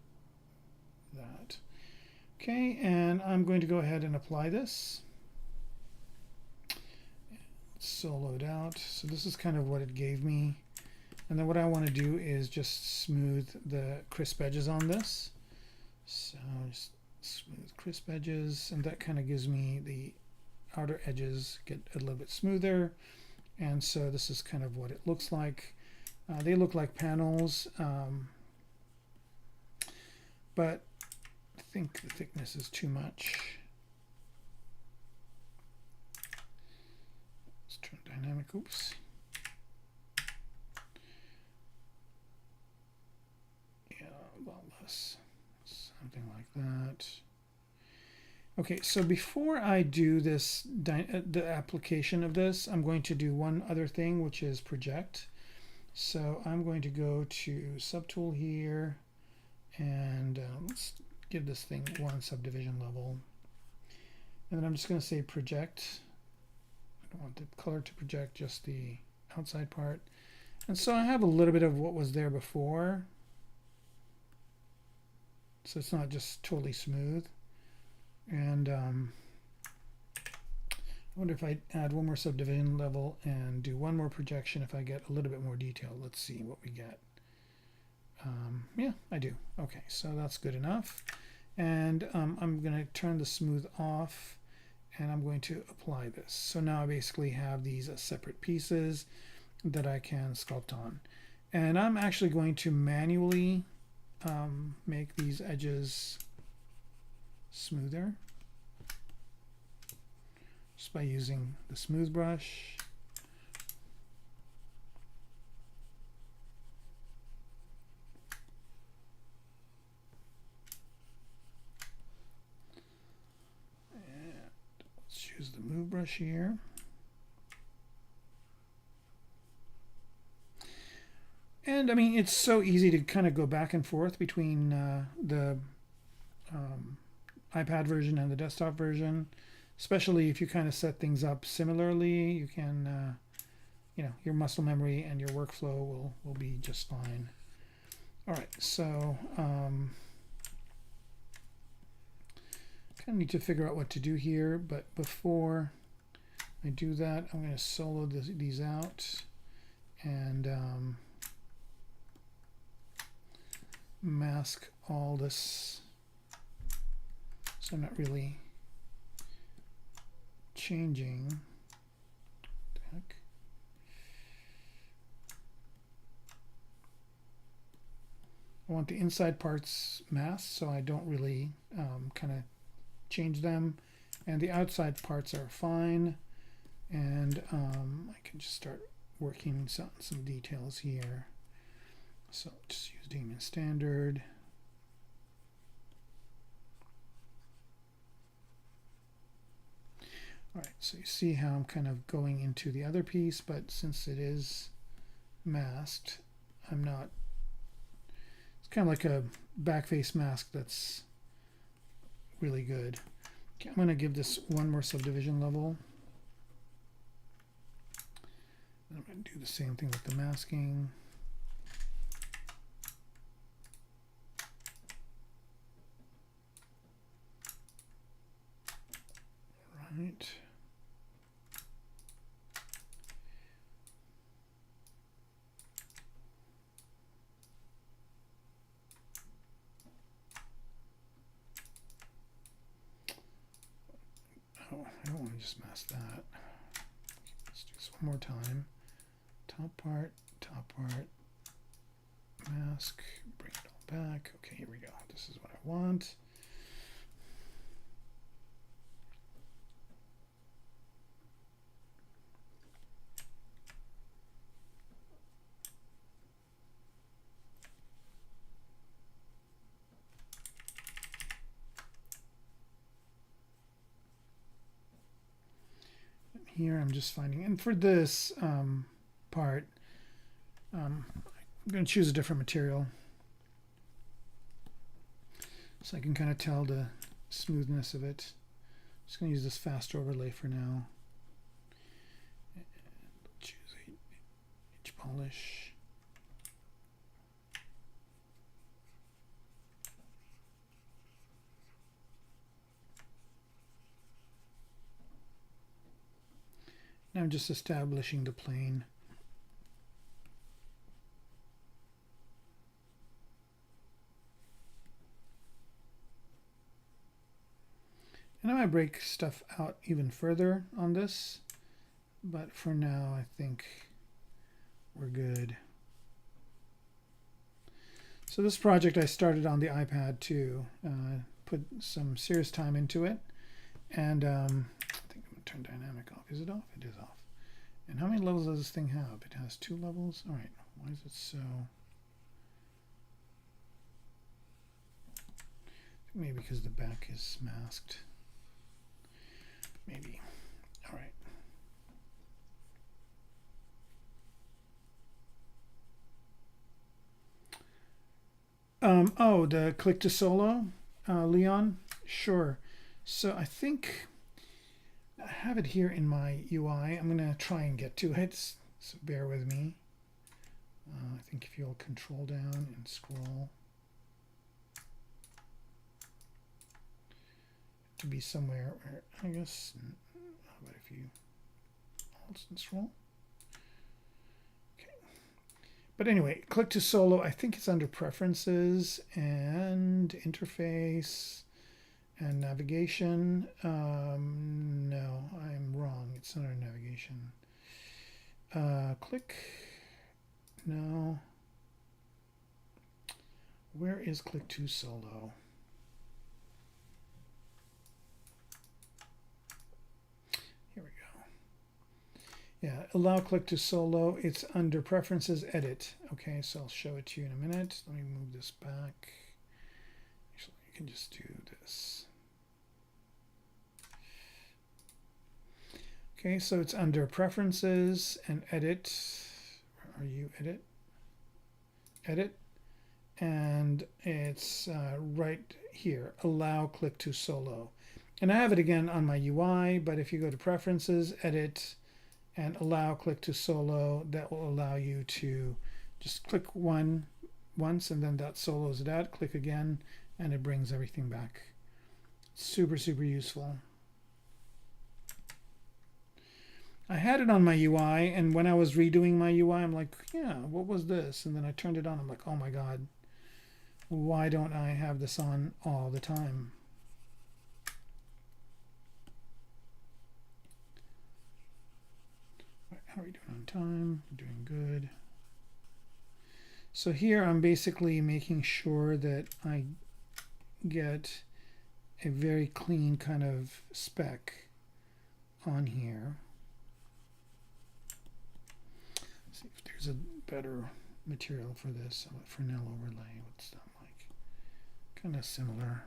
that. Okay, and I'm going to go ahead and apply this. Solo it out. So this is kind of what it gave me. And then what I want to do is just smooth the crisp edges on this. So just smooth crisp edges, and that kind of gives me the outer edges get a little bit smoother. And so this is kind of what it looks like. They look like panels, but I think the thickness is too much. Let's turn dynamic, oops. Something like that. Okay, so before I do this, the application of this, I'm going to do one other thing, which is project. So I'm going to go to Subtool here, and let's give this thing one subdivision level. And then I'm just going to say project. I don't want the color to project, just the outside part. And so I have a little bit of what was there before. So it's not just totally smooth. And I wonder if I add one more subdivision level and do one more projection, if I get a little bit more detail. Let's see what we get. Yeah, I do. Okay, so that's good enough. And I'm going to turn the smooth off, and I'm going to apply this. So now I basically have these separate pieces that I can sculpt on. And I'm actually going to manually make these edges smoother just by using the smooth brush. And let's use the move brush here. And I mean, it's so easy to kind of go back and forth between the iPad version and the desktop version, especially if you kind of set things up similarly. You can, you know, your muscle memory and your workflow will be just fine. All right, so kind of need to figure out what to do here, but before I do that, I'm going to solo these out and mask all this, so I'm not really changing. I want the inside parts masked, so I don't really kind of change them, and the outside parts are fine. And I can just start working some details here. So just use Daemon Standard. All right, so you see how I'm kind of going into the other piece, but since it is masked, I'm not, it's kind of like a back face mask that's really good. Okay, I'm going to give this one more subdivision level. Do the same thing with the masking. Right. Oh, I don't want to just mask that. Let's do this one more time. Top part, mask, bring it all back. Okay, here we go. This is what I want. Here I'm just finding, and for this part, I'm going to choose a different material so I can kind of tell the smoothness of it. Just going to use this fast overlay for now. And choose H polish. Now I'm just establishing the plane. And I might break stuff out even further on this, but for now I think we're good. So this project I started on the iPad too, put some serious time into it, and I think I'm going to turn dynamic off. Is it off? It is off. And how many levels does this thing have? It has 2 levels. All right, why is it so? I think maybe because the back is masked. Maybe. All right. Oh, the click to solo, Leon? Sure. So I think I have it here in my UI. I'm going to try and get to it, so bear with me. I think if you'll control down and scroll, to be somewhere where, I guess, how about if you alt and scroll? Okay. But anyway, click to solo, I think it's under preferences and interface and navigation. No, I'm wrong. It's not under navigation. Click. No. Where is click to solo? Here we go. Yeah, allow click to solo. It's under preferences, edit. Okay, so I'll show it to you in a minute. Let me move this back. Actually, you can just do this. Okay, so it's under preferences and edit. Where are you? Edit. Edit. And it's right here, allow click to solo. And I have it again on my UI, but if you go to preferences, edit, and allow click to solo, that will allow you to just click once and then that solos it out, click again, and it brings everything back. Super, super useful. I had it on my UI, and when I was redoing my UI, I'm like, yeah, what was this? And then I turned it on, I'm like, oh my God, why don't I have this on all the time? How are we doing on time? Doing good. So here I'm basically making sure that I get a very clean kind of spec on here. Let's see if there's a better material for this. Fresnel overlay, what's that like? Kind of similar.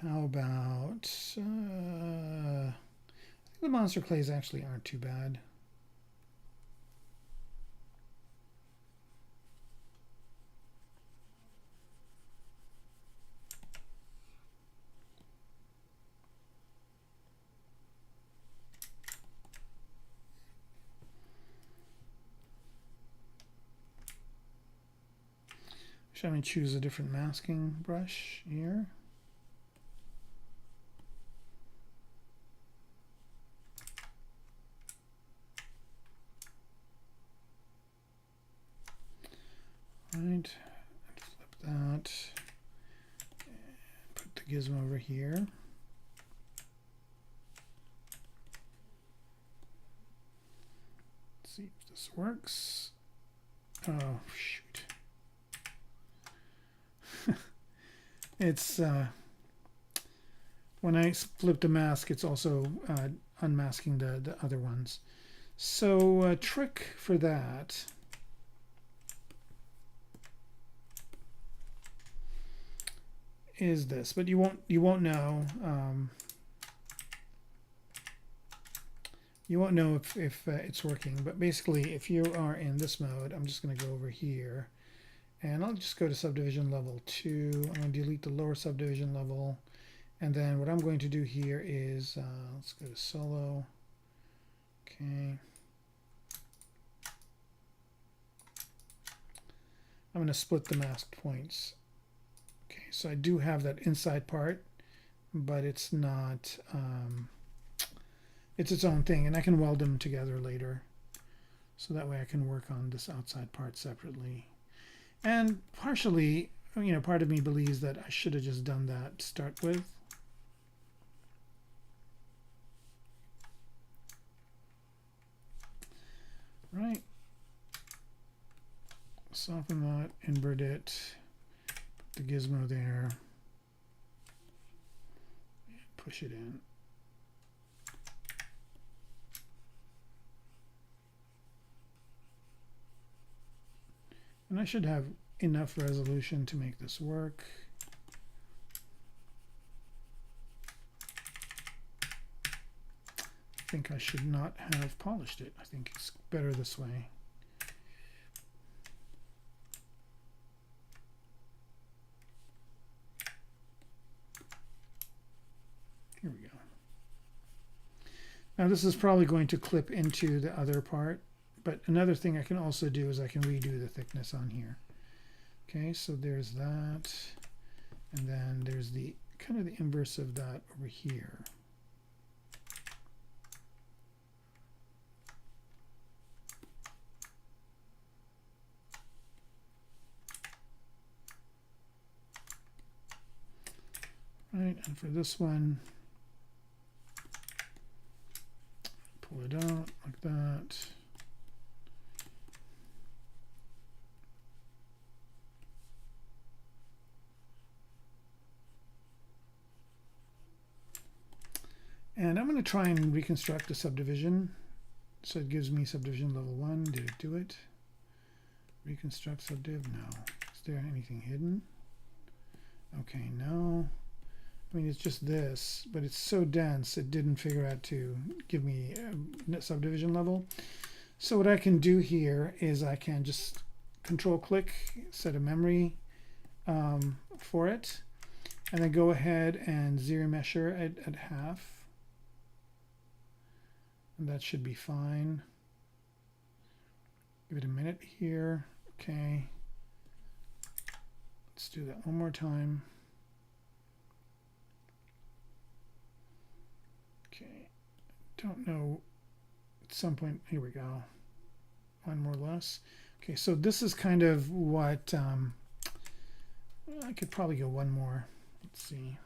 How about I think the monster clays actually aren't too bad. Shall we choose a different masking brush here? Right, flip that, put the gizmo over here. Let's see if this works. Oh, shoot. It's, when I flip the mask, it's also unmasking the other ones. So a trick for that is this, but you won't know. You won't know if it's working. But basically, if you are in this mode, I'm just going to go over here, and I'll just go to subdivision level 2. I'm going to delete the lower subdivision level, and then what I'm going to do here is let's go to solo. Okay. I'm going to split the mask points. Okay, so I do have that inside part, but it's not, it's its own thing, and I can weld them together later. So that way I can work on this outside part separately. And partially, you know, part of me believes that I should have just done that to start with. Right. Soften that, invert it, put the gizmo there, push it in. And I should have enough resolution to make this work. I think I should not have polished it. I think it's better this way. Here we go. Now this is probably going to clip into the other part, but another thing I can also do is I can redo the thickness on here. Okay, so there's that, and then there's the kind of the inverse of that over here. Right, and for this one, pull it out like that. And I'm going to try and reconstruct a subdivision. So it gives me subdivision level 1. Did it do it? Reconstruct subdiv? No. Is there anything hidden? Okay, no. I mean, it's just this, but it's so dense it didn't figure out to give me a subdivision level. So what I can do here is I can just control click, set a memory for it, and then go ahead and zero measure at half. And that should be fine. Give it a minute here. Okay. Let's do that one more time. Okay. Don't know. At some point, here we go. One more less. Okay, so this is kind of what I could probably go one more. Let's see.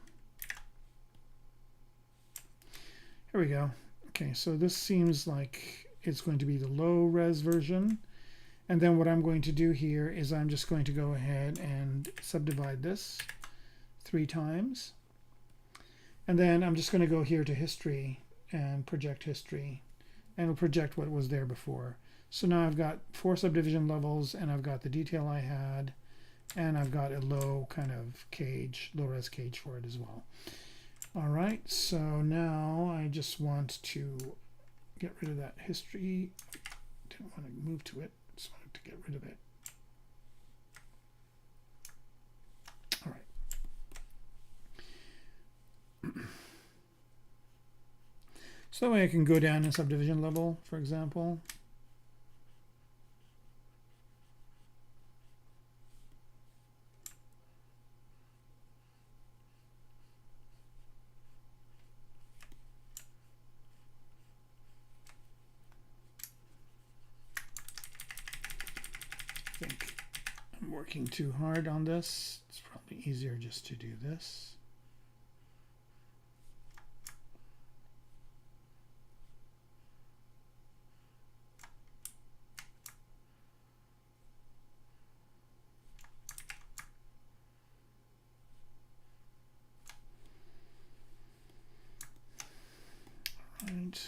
Here we go. Okay, so this seems like it's going to be the low res version. And then what I'm going to do here is I'm just going to go ahead and subdivide this 3 times. And then I'm just going to go here to history and project history. And it'll project what was there before. So now I've got 4 subdivision levels, and I've got the detail I had, and I've got a low kind of cage, low res cage for it as well. All right, so now I just want to get rid of that history. Didn't want to move to it, just wanted to get rid of it. All right. So that way I can go down in subdivision level, for example. working too hard on this. It's probably easier just to do this. Right.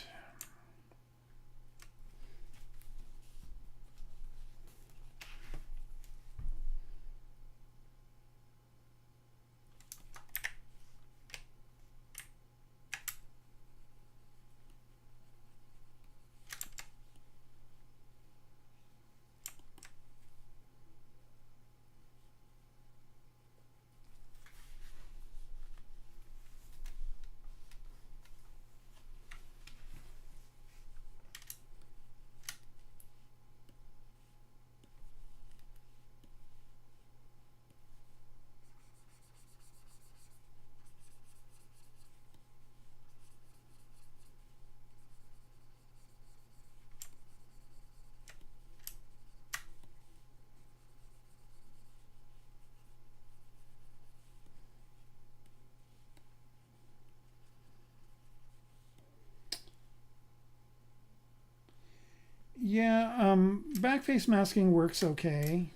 Yeah, backface masking works okay,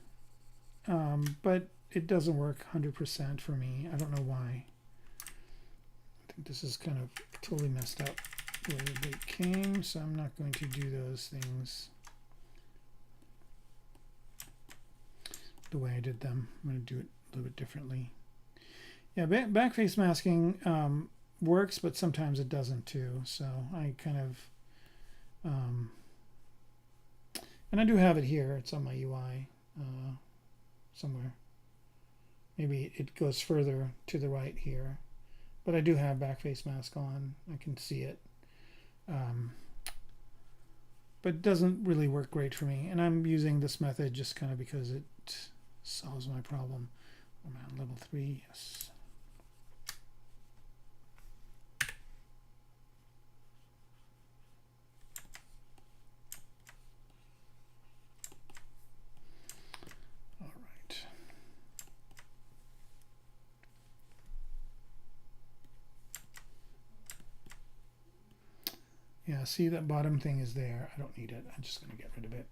but it doesn't work 100% for me. I don't know why. I think this is kind of totally messed up where they came, so I'm not going to do those things the way I did them. I'm going to do it a little bit differently. Yeah, backface masking works, but sometimes it doesn't too. So I kind of... and I do have it here. It's on my UI somewhere. Maybe it goes further to the right here. But I do have backface mask on. I can see it. But it doesn't really work great for me. And I'm using this method just kind of because it solves my problem. I'm at level 3, yes. Yeah, see that bottom thing is there. I don't need it. I'm just going to get rid of it.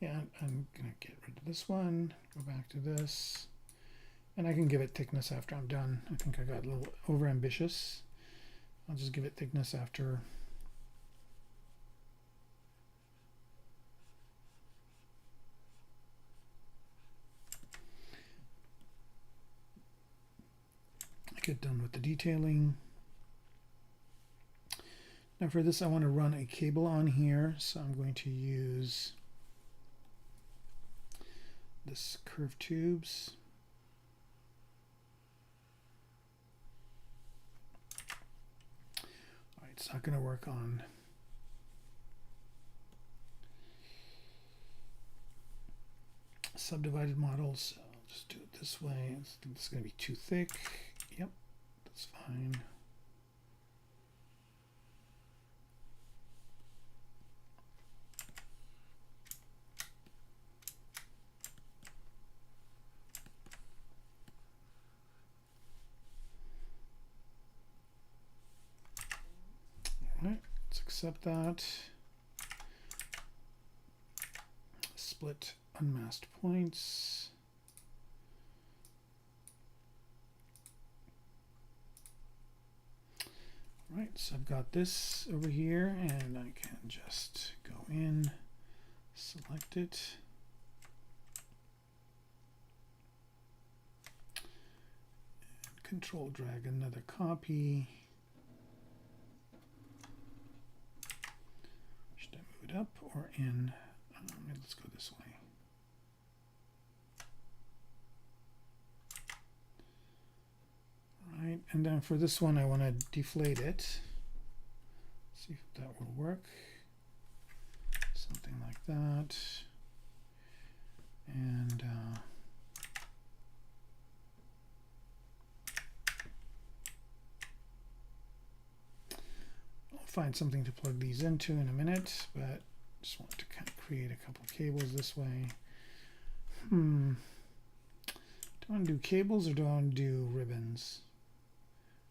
Yeah, I'm going to get rid of this one, go back to this, and I can give it thickness after I'm done. I think I got a little over ambitious. I'll just give it thickness after. Get done with the detailing. Now for this I want to run a cable on here, so I'm going to use this curved tubes. Alright, it's not going to work on subdivided models, so I'll just do it this way. I think it's going to be too thick. Yep, that's fine. All right, let's accept that. Split unmasked points. Right, so I've got this over here, and I can just go in, select it, and control drag another copy. Should I move it up or in? Let's go this way. Right, and then for this one I want to deflate it. See if that will work. Something like that. And find something to plug these into in a minute, but just want to kind of create a couple of cables this way. Do I want to do cables or do I want to do ribbons?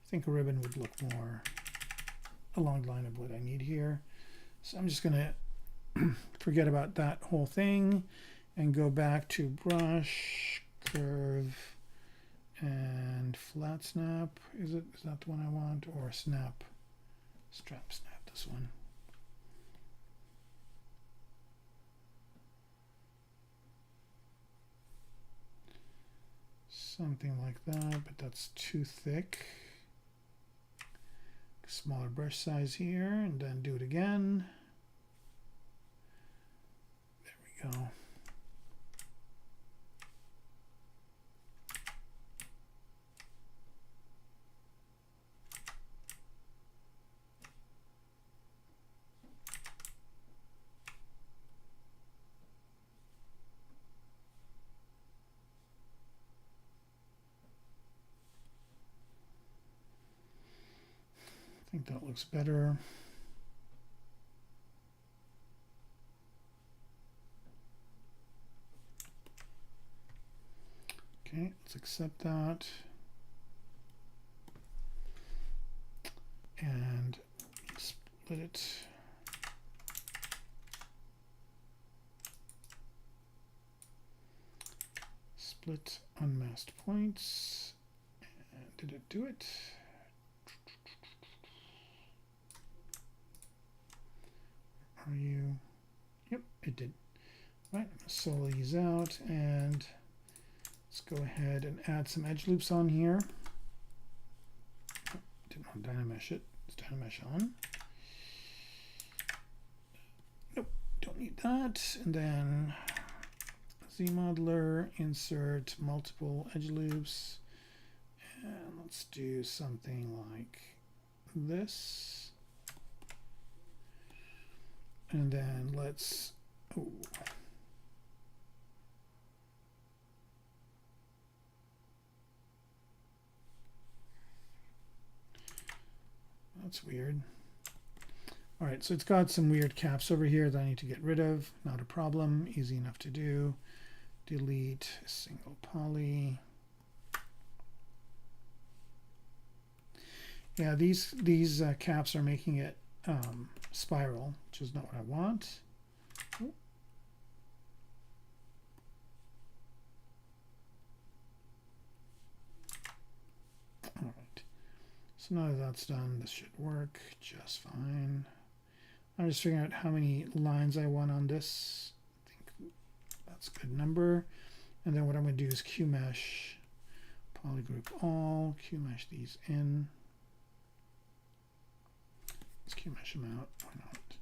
I think a ribbon would look more along the line of what I need here. So I'm just going to forget about that whole thing and go back to brush, curve, and flat snap. Is that the one I want? Or snap, strap snap, this one. Something like that, but that's too thick. Smaller brush size here, and then do it again. There we go. I think that looks better. Okay, let's accept that. And split it. Split unmasked points. And did it do it? Are you? Yep, it did. Right, I'm going to solo these out, and let's go ahead and add some edge loops on here. Oh, didn't want to Dynamesh it. Let's Dynamesh on. Nope, don't need that. And then ZModeler, insert multiple edge loops, and let's do something like this. And then let's, oh, that's weird. All right, so it's got some weird caps over here that I need to get rid of. Not a problem, easy enough to do. Delete single poly. Yeah, these caps are making it spiral, which is not what I want. Oh. All right, so now that that's done, this should work just fine. I'm just figuring out how many lines I want on this. I think that's a good number. And then what I'm going to do is QMesh, polygroup all, QMesh these in. Let's QMesh them out, why not?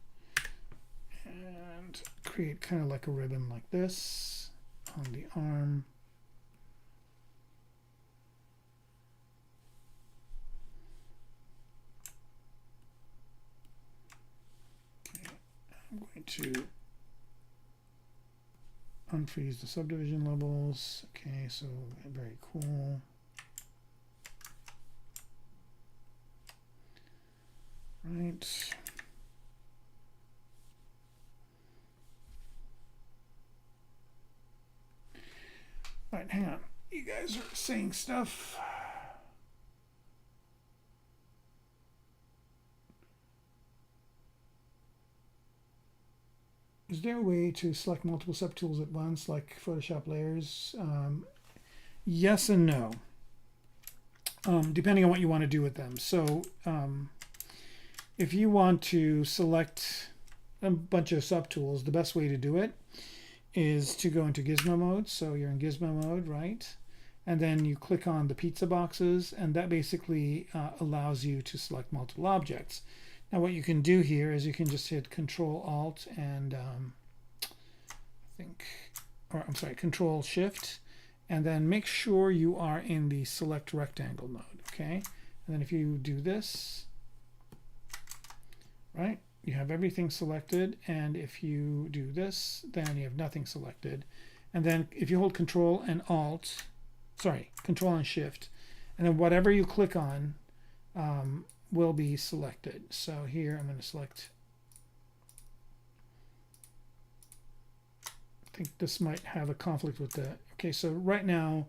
And create kind of like a ribbon like this on the arm. Okay, I'm going to unfreeze the subdivision levels. Okay, so very cool. Right. All right, hang on. You guys are saying stuff. Is there a way to select multiple subtools at once, like Photoshop layers? Yes and no, depending on what you want to do with them. So if you want to select a bunch of subtools, the best way to do it is to go into gizmo mode. So you're in gizmo mode, right? And then you click on the pizza boxes, and that basically allows you to select multiple objects. Now what you can do here is you can just hit Control Alt and Control Shift, and then make sure you are in the select rectangle mode, okay? And then if you do this, right, you have everything selected, and if you do this, then you have nothing selected. And then if you hold Control and Shift, and then whatever you click on will be selected. So here I'm going to select, I think this might have a conflict with the, okay, so right now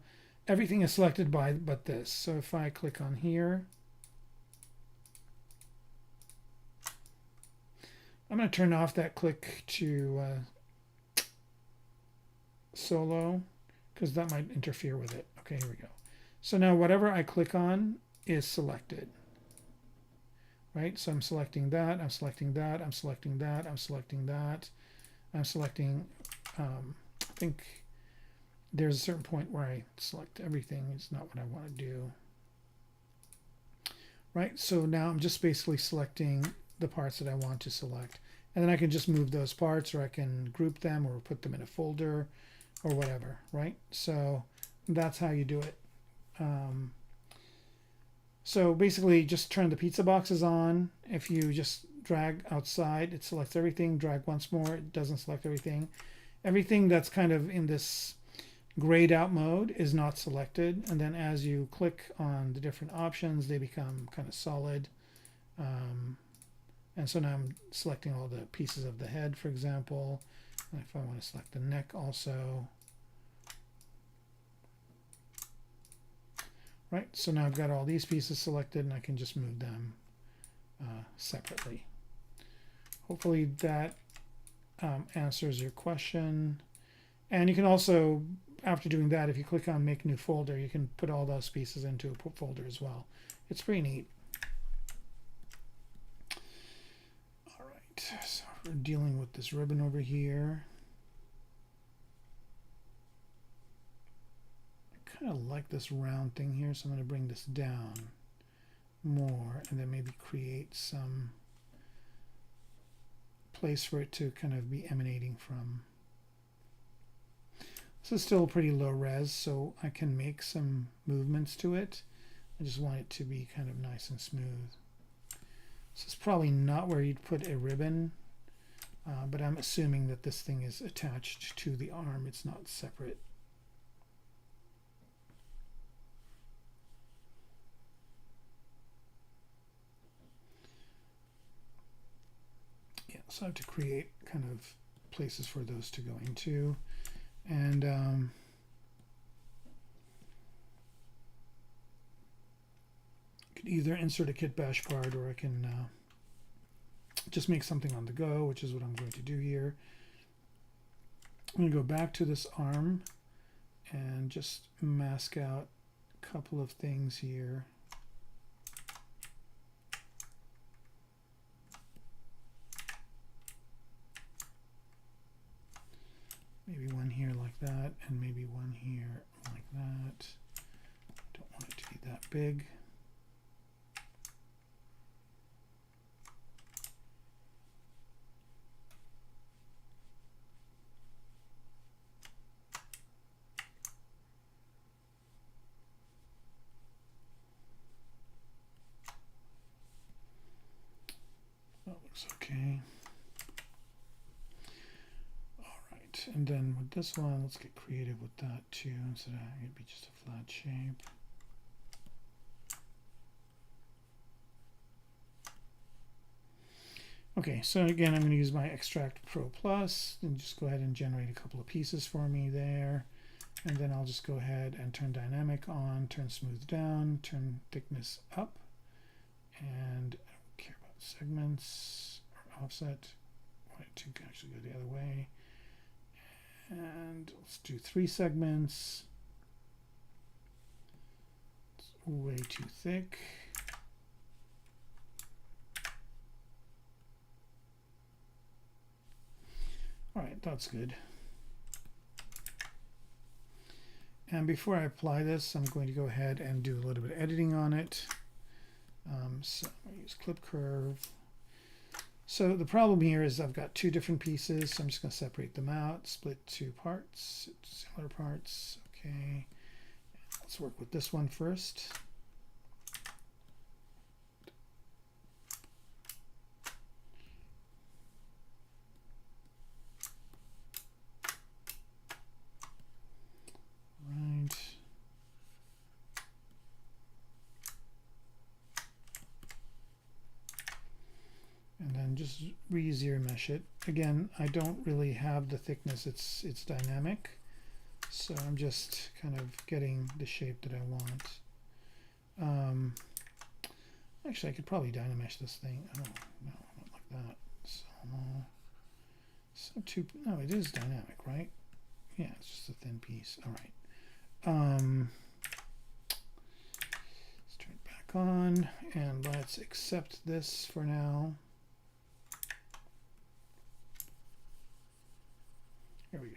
everything is selected but this. So if I click on here, I'm going to turn off that click to solo because that might interfere with it. Okay, here we go. So now whatever I click on is selected. Right? So I'm selecting that, I'm selecting that, I'm selecting that, I'm selecting that, I'm selecting, I think there's a certain point where I select everything. It's not what I want to do. Right? So now I'm just basically selecting the parts that I want to select. And then I can just move those parts, or I can group them or put them in a folder or whatever, right? So that's how you do it. So basically just turn the pizza boxes on. If you just drag outside, it selects everything. Drag once more, it doesn't select everything. Everything that's kind of in this grayed out mode is not selected. And then as you click on the different options, they become kind of solid. And so now I'm selecting all the pieces of the head, for example. And if I want to select the neck also. Right, so now I've got all these pieces selected and I can just move them separately. Hopefully that answers your question. And you can also, after doing that, if you click on Make New Folder, you can put all those pieces into a folder as well. It's pretty neat. All right, so we're dealing with this ribbon over here. I kind of like this round thing here, so I'm going to bring this down more and then maybe create some place for it to kind of be emanating from. This is still pretty low res, so I can make some movements to it. I just want it to be kind of nice and smooth. This is probably not where you'd put a ribbon, but I'm assuming that this thing is attached to the arm. It's not separate. So I have to create kind of places for those to go into. And I could either insert a kit bash part, or I can just make something on the go, which is what I'm going to do here. I'm going to go back to this arm and just mask out a couple of things here. Maybe one here like that, and maybe one here like that. Don't want it to be that big. That looks okay. And then with this one, let's get creative with that too, instead of having it be just a flat shape. Okay, so again, I'm going to use my Extract Pro Plus and just go ahead and generate a couple of pieces for me there. And then I'll just go ahead and turn dynamic on, turn smooth down, turn thickness up. And I don't care about segments or offset. I want it to actually go the other way. And let's do 3 segments. It's way too thick. All right, that's good. And before I apply this, I'm going to go ahead and do a little bit of editing on it. So I'm going to use Clip Curve. So the problem here is I've got 2 different pieces, so I'm just going to separate them out, split 2 parts, similar parts. Okay, let's work with this one first. and just re-zero mesh it. Again, I don't really have the thickness, it's dynamic, so I'm just kind of getting the shape that I want. Actually, I could probably dynamesh this thing. Oh no, not like that. No, it is dynamic, right? Yeah, it's just a thin piece. All right. Let's turn it back on and let's accept this for now. Here we go.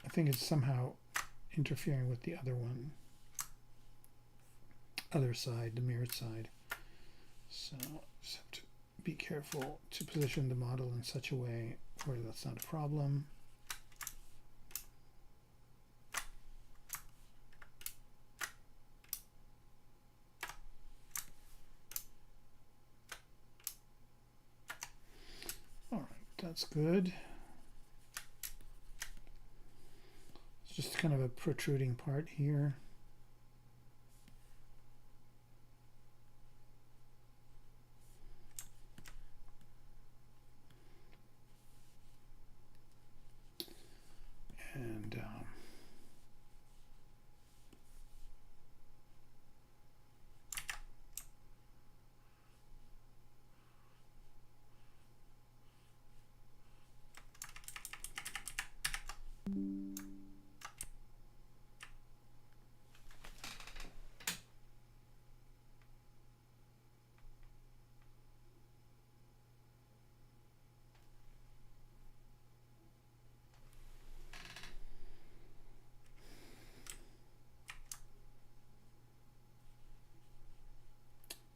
I think it's somehow interfering with the other one, other side, the mirrored side. So just have to be careful to position the model in such a way where that's not a problem. All right, that's good. Just kind of a protruding part here. And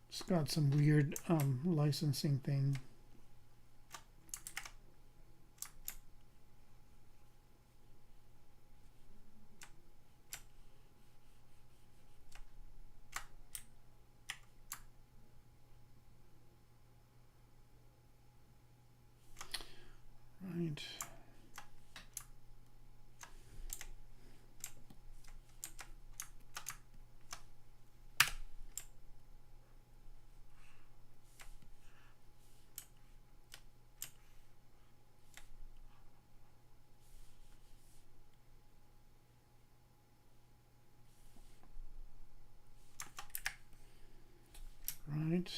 it's got some weird licensing thing. Right. Right.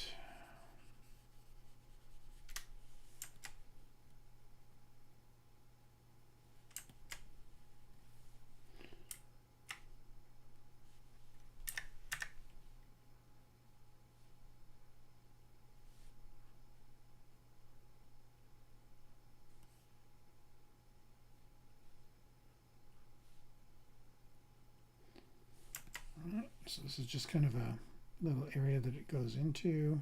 So this is just kind of a little area that it goes into.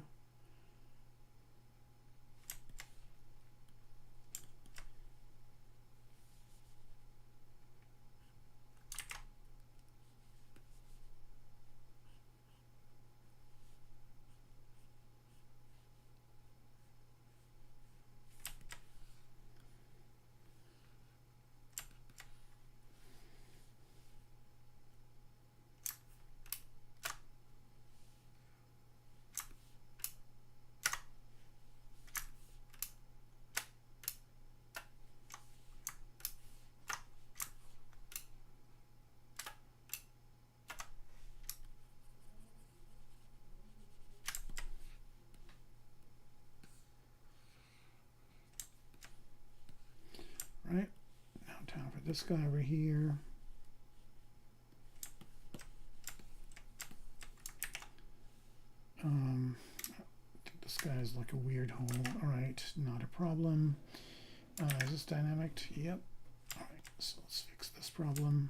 Right, now time for this guy over here. I think this guy is like a weird hole. All right, not a problem. Is this dynamic? Yep. All right, so let's fix this problem.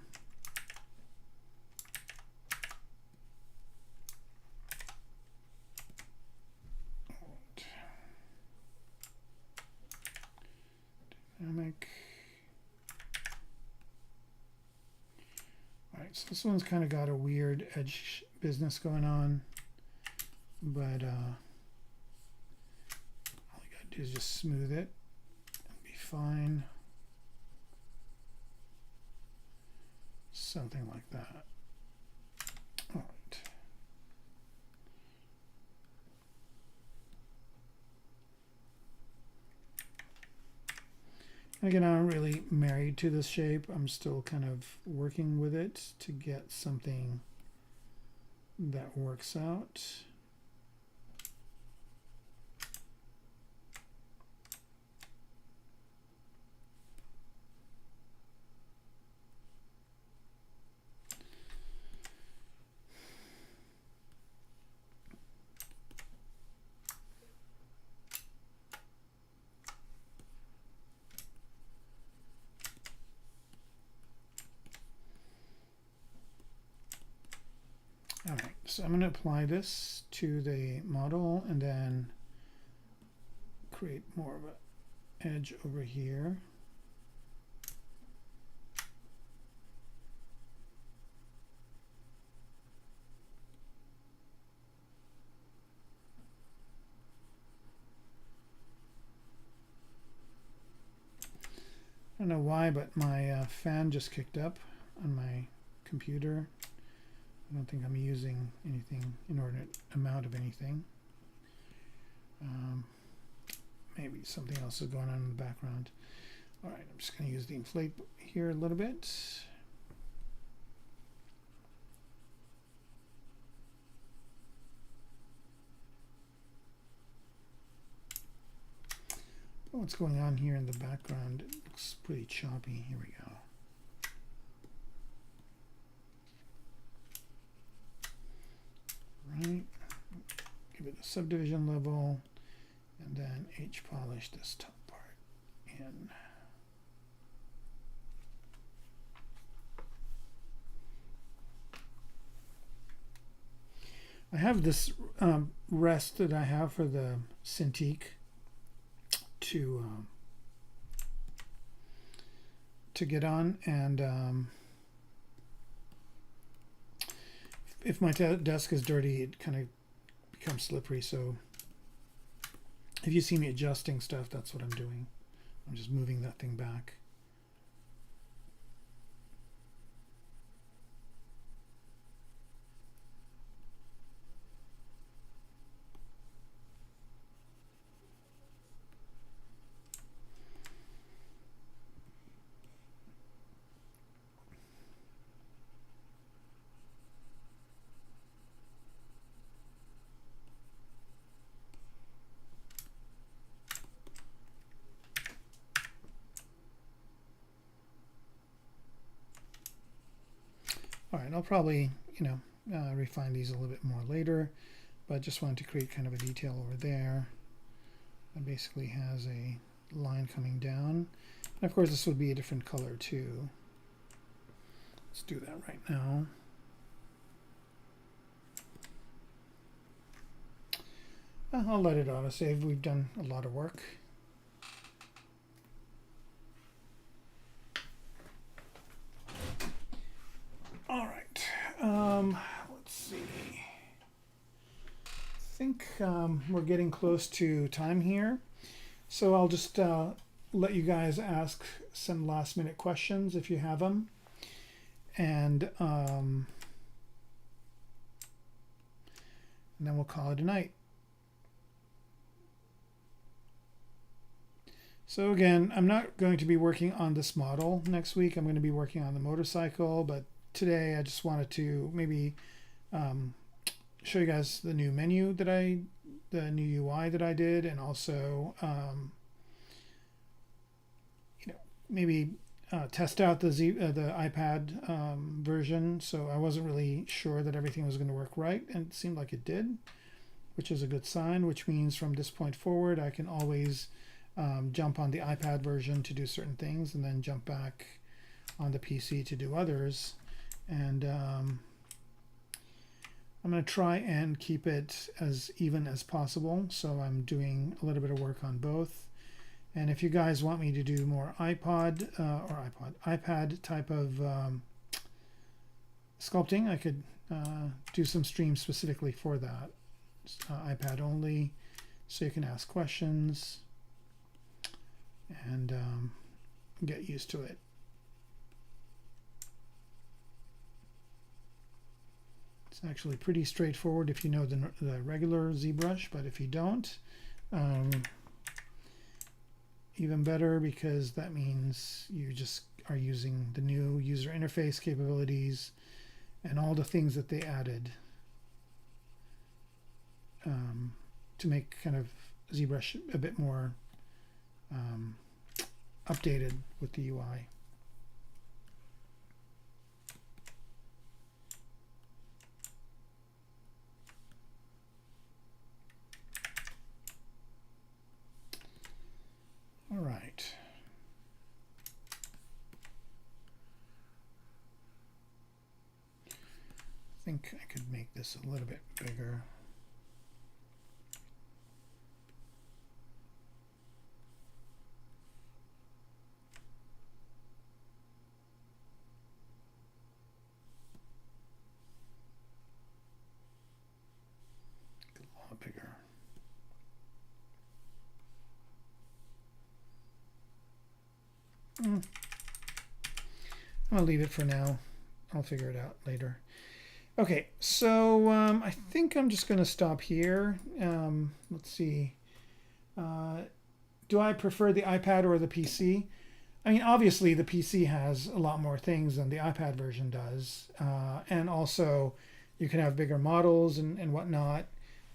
Dynamic. All right, so this one's kind of got a weird edge business going on, but all you gotta do is just smooth it and be fine. something like that. All right. Again, I'm not really married to this shape. I'm still kind of working with it to get something that works out. All right, so I'm going to apply this to the model and then create more of an edge over here. I don't know why, but my fan just kicked up on my computer. I don't think I'm using anything, inordinate amount of anything. Maybe something else is going on in the background. All right, I'm just going to use the inflate here a little bit. What's going on here in the background? It looks pretty choppy. Here we go. Right, give it a subdivision level, and then H polish this top part in. I have this rest that I have for the Cintiq to get on, and if my desk is dirty, it kind of becomes slippery. So if you see me adjusting stuff, that's what I'm doing. I'm just moving that thing back. All right, I'll probably, refine these a little bit more later, but just wanted to create kind of a detail over there. It basically has a line coming down. And of course, this would be a different color too. Let's do that right now. I'll let it autosave. We've done a lot of work. All right, let's see. I think we're getting close to time here. So I'll just let you guys ask some last minute questions if you have them. And then we'll call it a night. So again, I'm not going to be working on this model next week. I'm going to be working on the motorcycle, but today I just wanted to maybe show you guys the new menu that the new UI that I did, and also maybe test out the iPad version. So I wasn't really sure that everything was going to work right, and it seemed like it did, which is a good sign, which means from this point forward I can always jump on the iPad version to do certain things and then jump back on the PC to do others. And I'm going to try and keep it as even as possible, so I'm doing a little bit of work on both. And if you guys want me to do more iPad type of sculpting, I could do some streams specifically for that. iPad only, so you can ask questions and get used to it. It's actually pretty straightforward if you know the regular ZBrush, but if you don't, even better, because that means you just are using the new user interface capabilities and all the things that they added to make kind of ZBrush a bit more updated with the UI. All right. I think I could make this a little bit bigger. A lot bigger. I'm gonna leave it for now. I'll figure it out later. Okay, so I think I'm just gonna stop here. Let's see. Do I prefer the iPad or the PC? I mean, obviously the PC has a lot more things than the iPad version does, and also you can have bigger models and whatnot.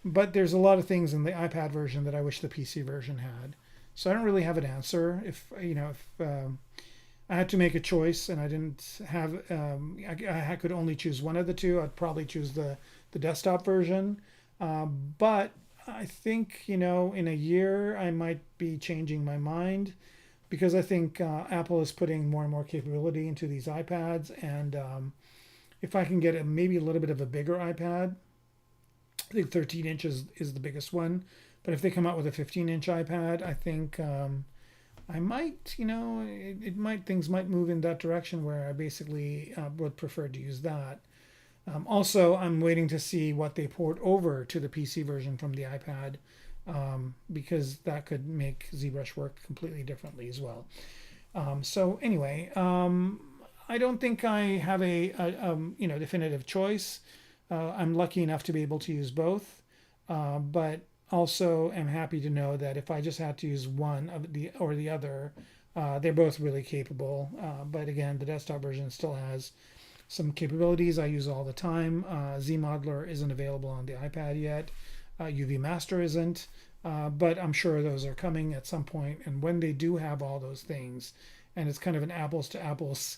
But there's a lot of things in the iPad version that I wish the PC version had. So I don't really have an answer. If I had to make a choice and I didn't have, I could only choose one of the two, I'd probably choose the desktop version. But I think, in a year I might be changing my mind, because I think Apple is putting more and more capability into these iPads, and if I can get maybe a little bit of a bigger iPad, I think 13 inches is the biggest one. But if they come out with a 15-inch iPad, I think I might, things might move in that direction where I basically would prefer to use that. Also, I'm waiting to see what they port over to the PC version from the iPad, because that could make ZBrush work completely differently as well. So anyway, I don't think I have a definitive choice. I'm lucky enough to be able to use both, but also am happy to know that if I just had to use one of the other, they're both really capable. But again, the desktop version still has some capabilities I use all the time. ZModeler isn't available on the iPad yet. UV Master isn't, but I'm sure those are coming at some point. And when they do have all those things, and it's kind of an apples to apples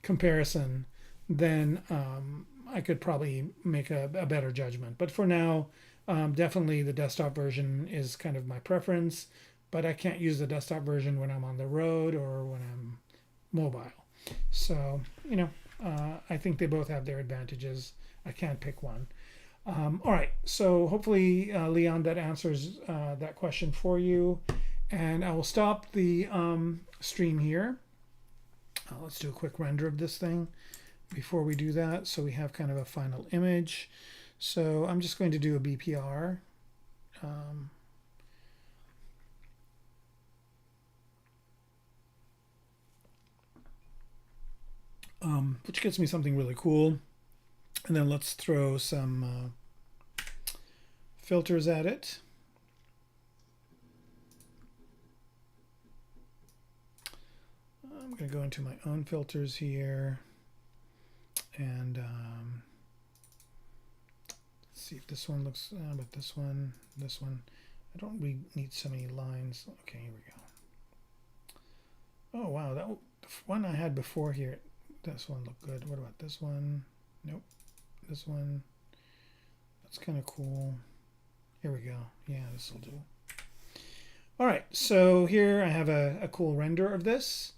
comparison, then I could probably make a better judgment. But for now, definitely the desktop version is kind of my preference, but I can't use the desktop version when I'm on the road or when I'm mobile. So, I think they both have their advantages. I can't pick one. All right, so hopefully, Leon, that answers that question for you. And I will stop the stream here. Let's do a quick render of this thing before we do that, so we have kind of a final image. So I'm just going to do a BPR. Which gets me something really cool. And then let's throw some filters at it. I'm going to go into my own filters here, and let's see if this one looks, but this one, I don't really need so many lines. Okay, here we go. Oh wow, the one I had before here, this one looked good. What about this one? Nope. This one, that's kind of cool. Here we go. Yeah, this will do. All right, so here I have a cool render of this,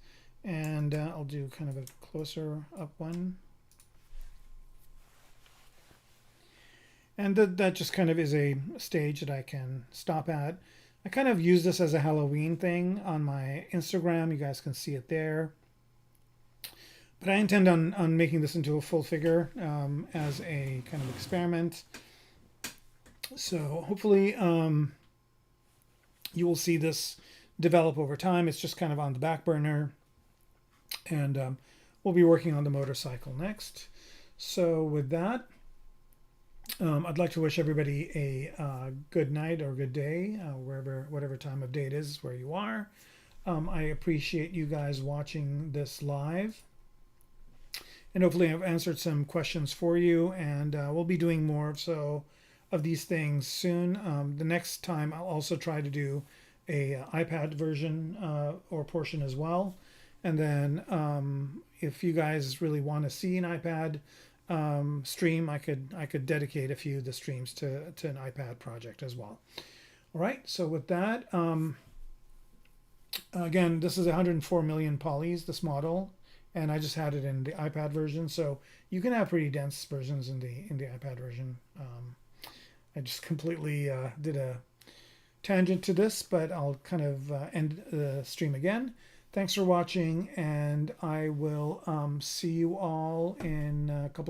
and I'll do kind of a closer up one. And that just kind of is a stage that I can stop at. I kind of use this as a Halloween thing on my Instagram. You guys can see it there. But I intend on making this into a full figure as a kind of experiment. So hopefully you will see this develop over time. It's just kind of on the back burner. And we'll be working on the motorcycle next. So with that, I'd like to wish everybody a good night or good day, whatever time of day it is where you are. I appreciate you guys watching this live, and hopefully I've answered some questions for you. And we'll be doing more of these things soon. The next time I'll also try to do a iPad version or portion as well. And then if you guys really want to see an iPad stream, I could dedicate a few of the streams to an iPad project as well. All right. So with that, again, this is 104 million polys, this model, and I just had it in the iPad version. So you can have pretty dense versions in the iPad version. I just completely did a tangent to this, but I'll kind of end the stream again. Thanks for watching, and I will see you all in a couple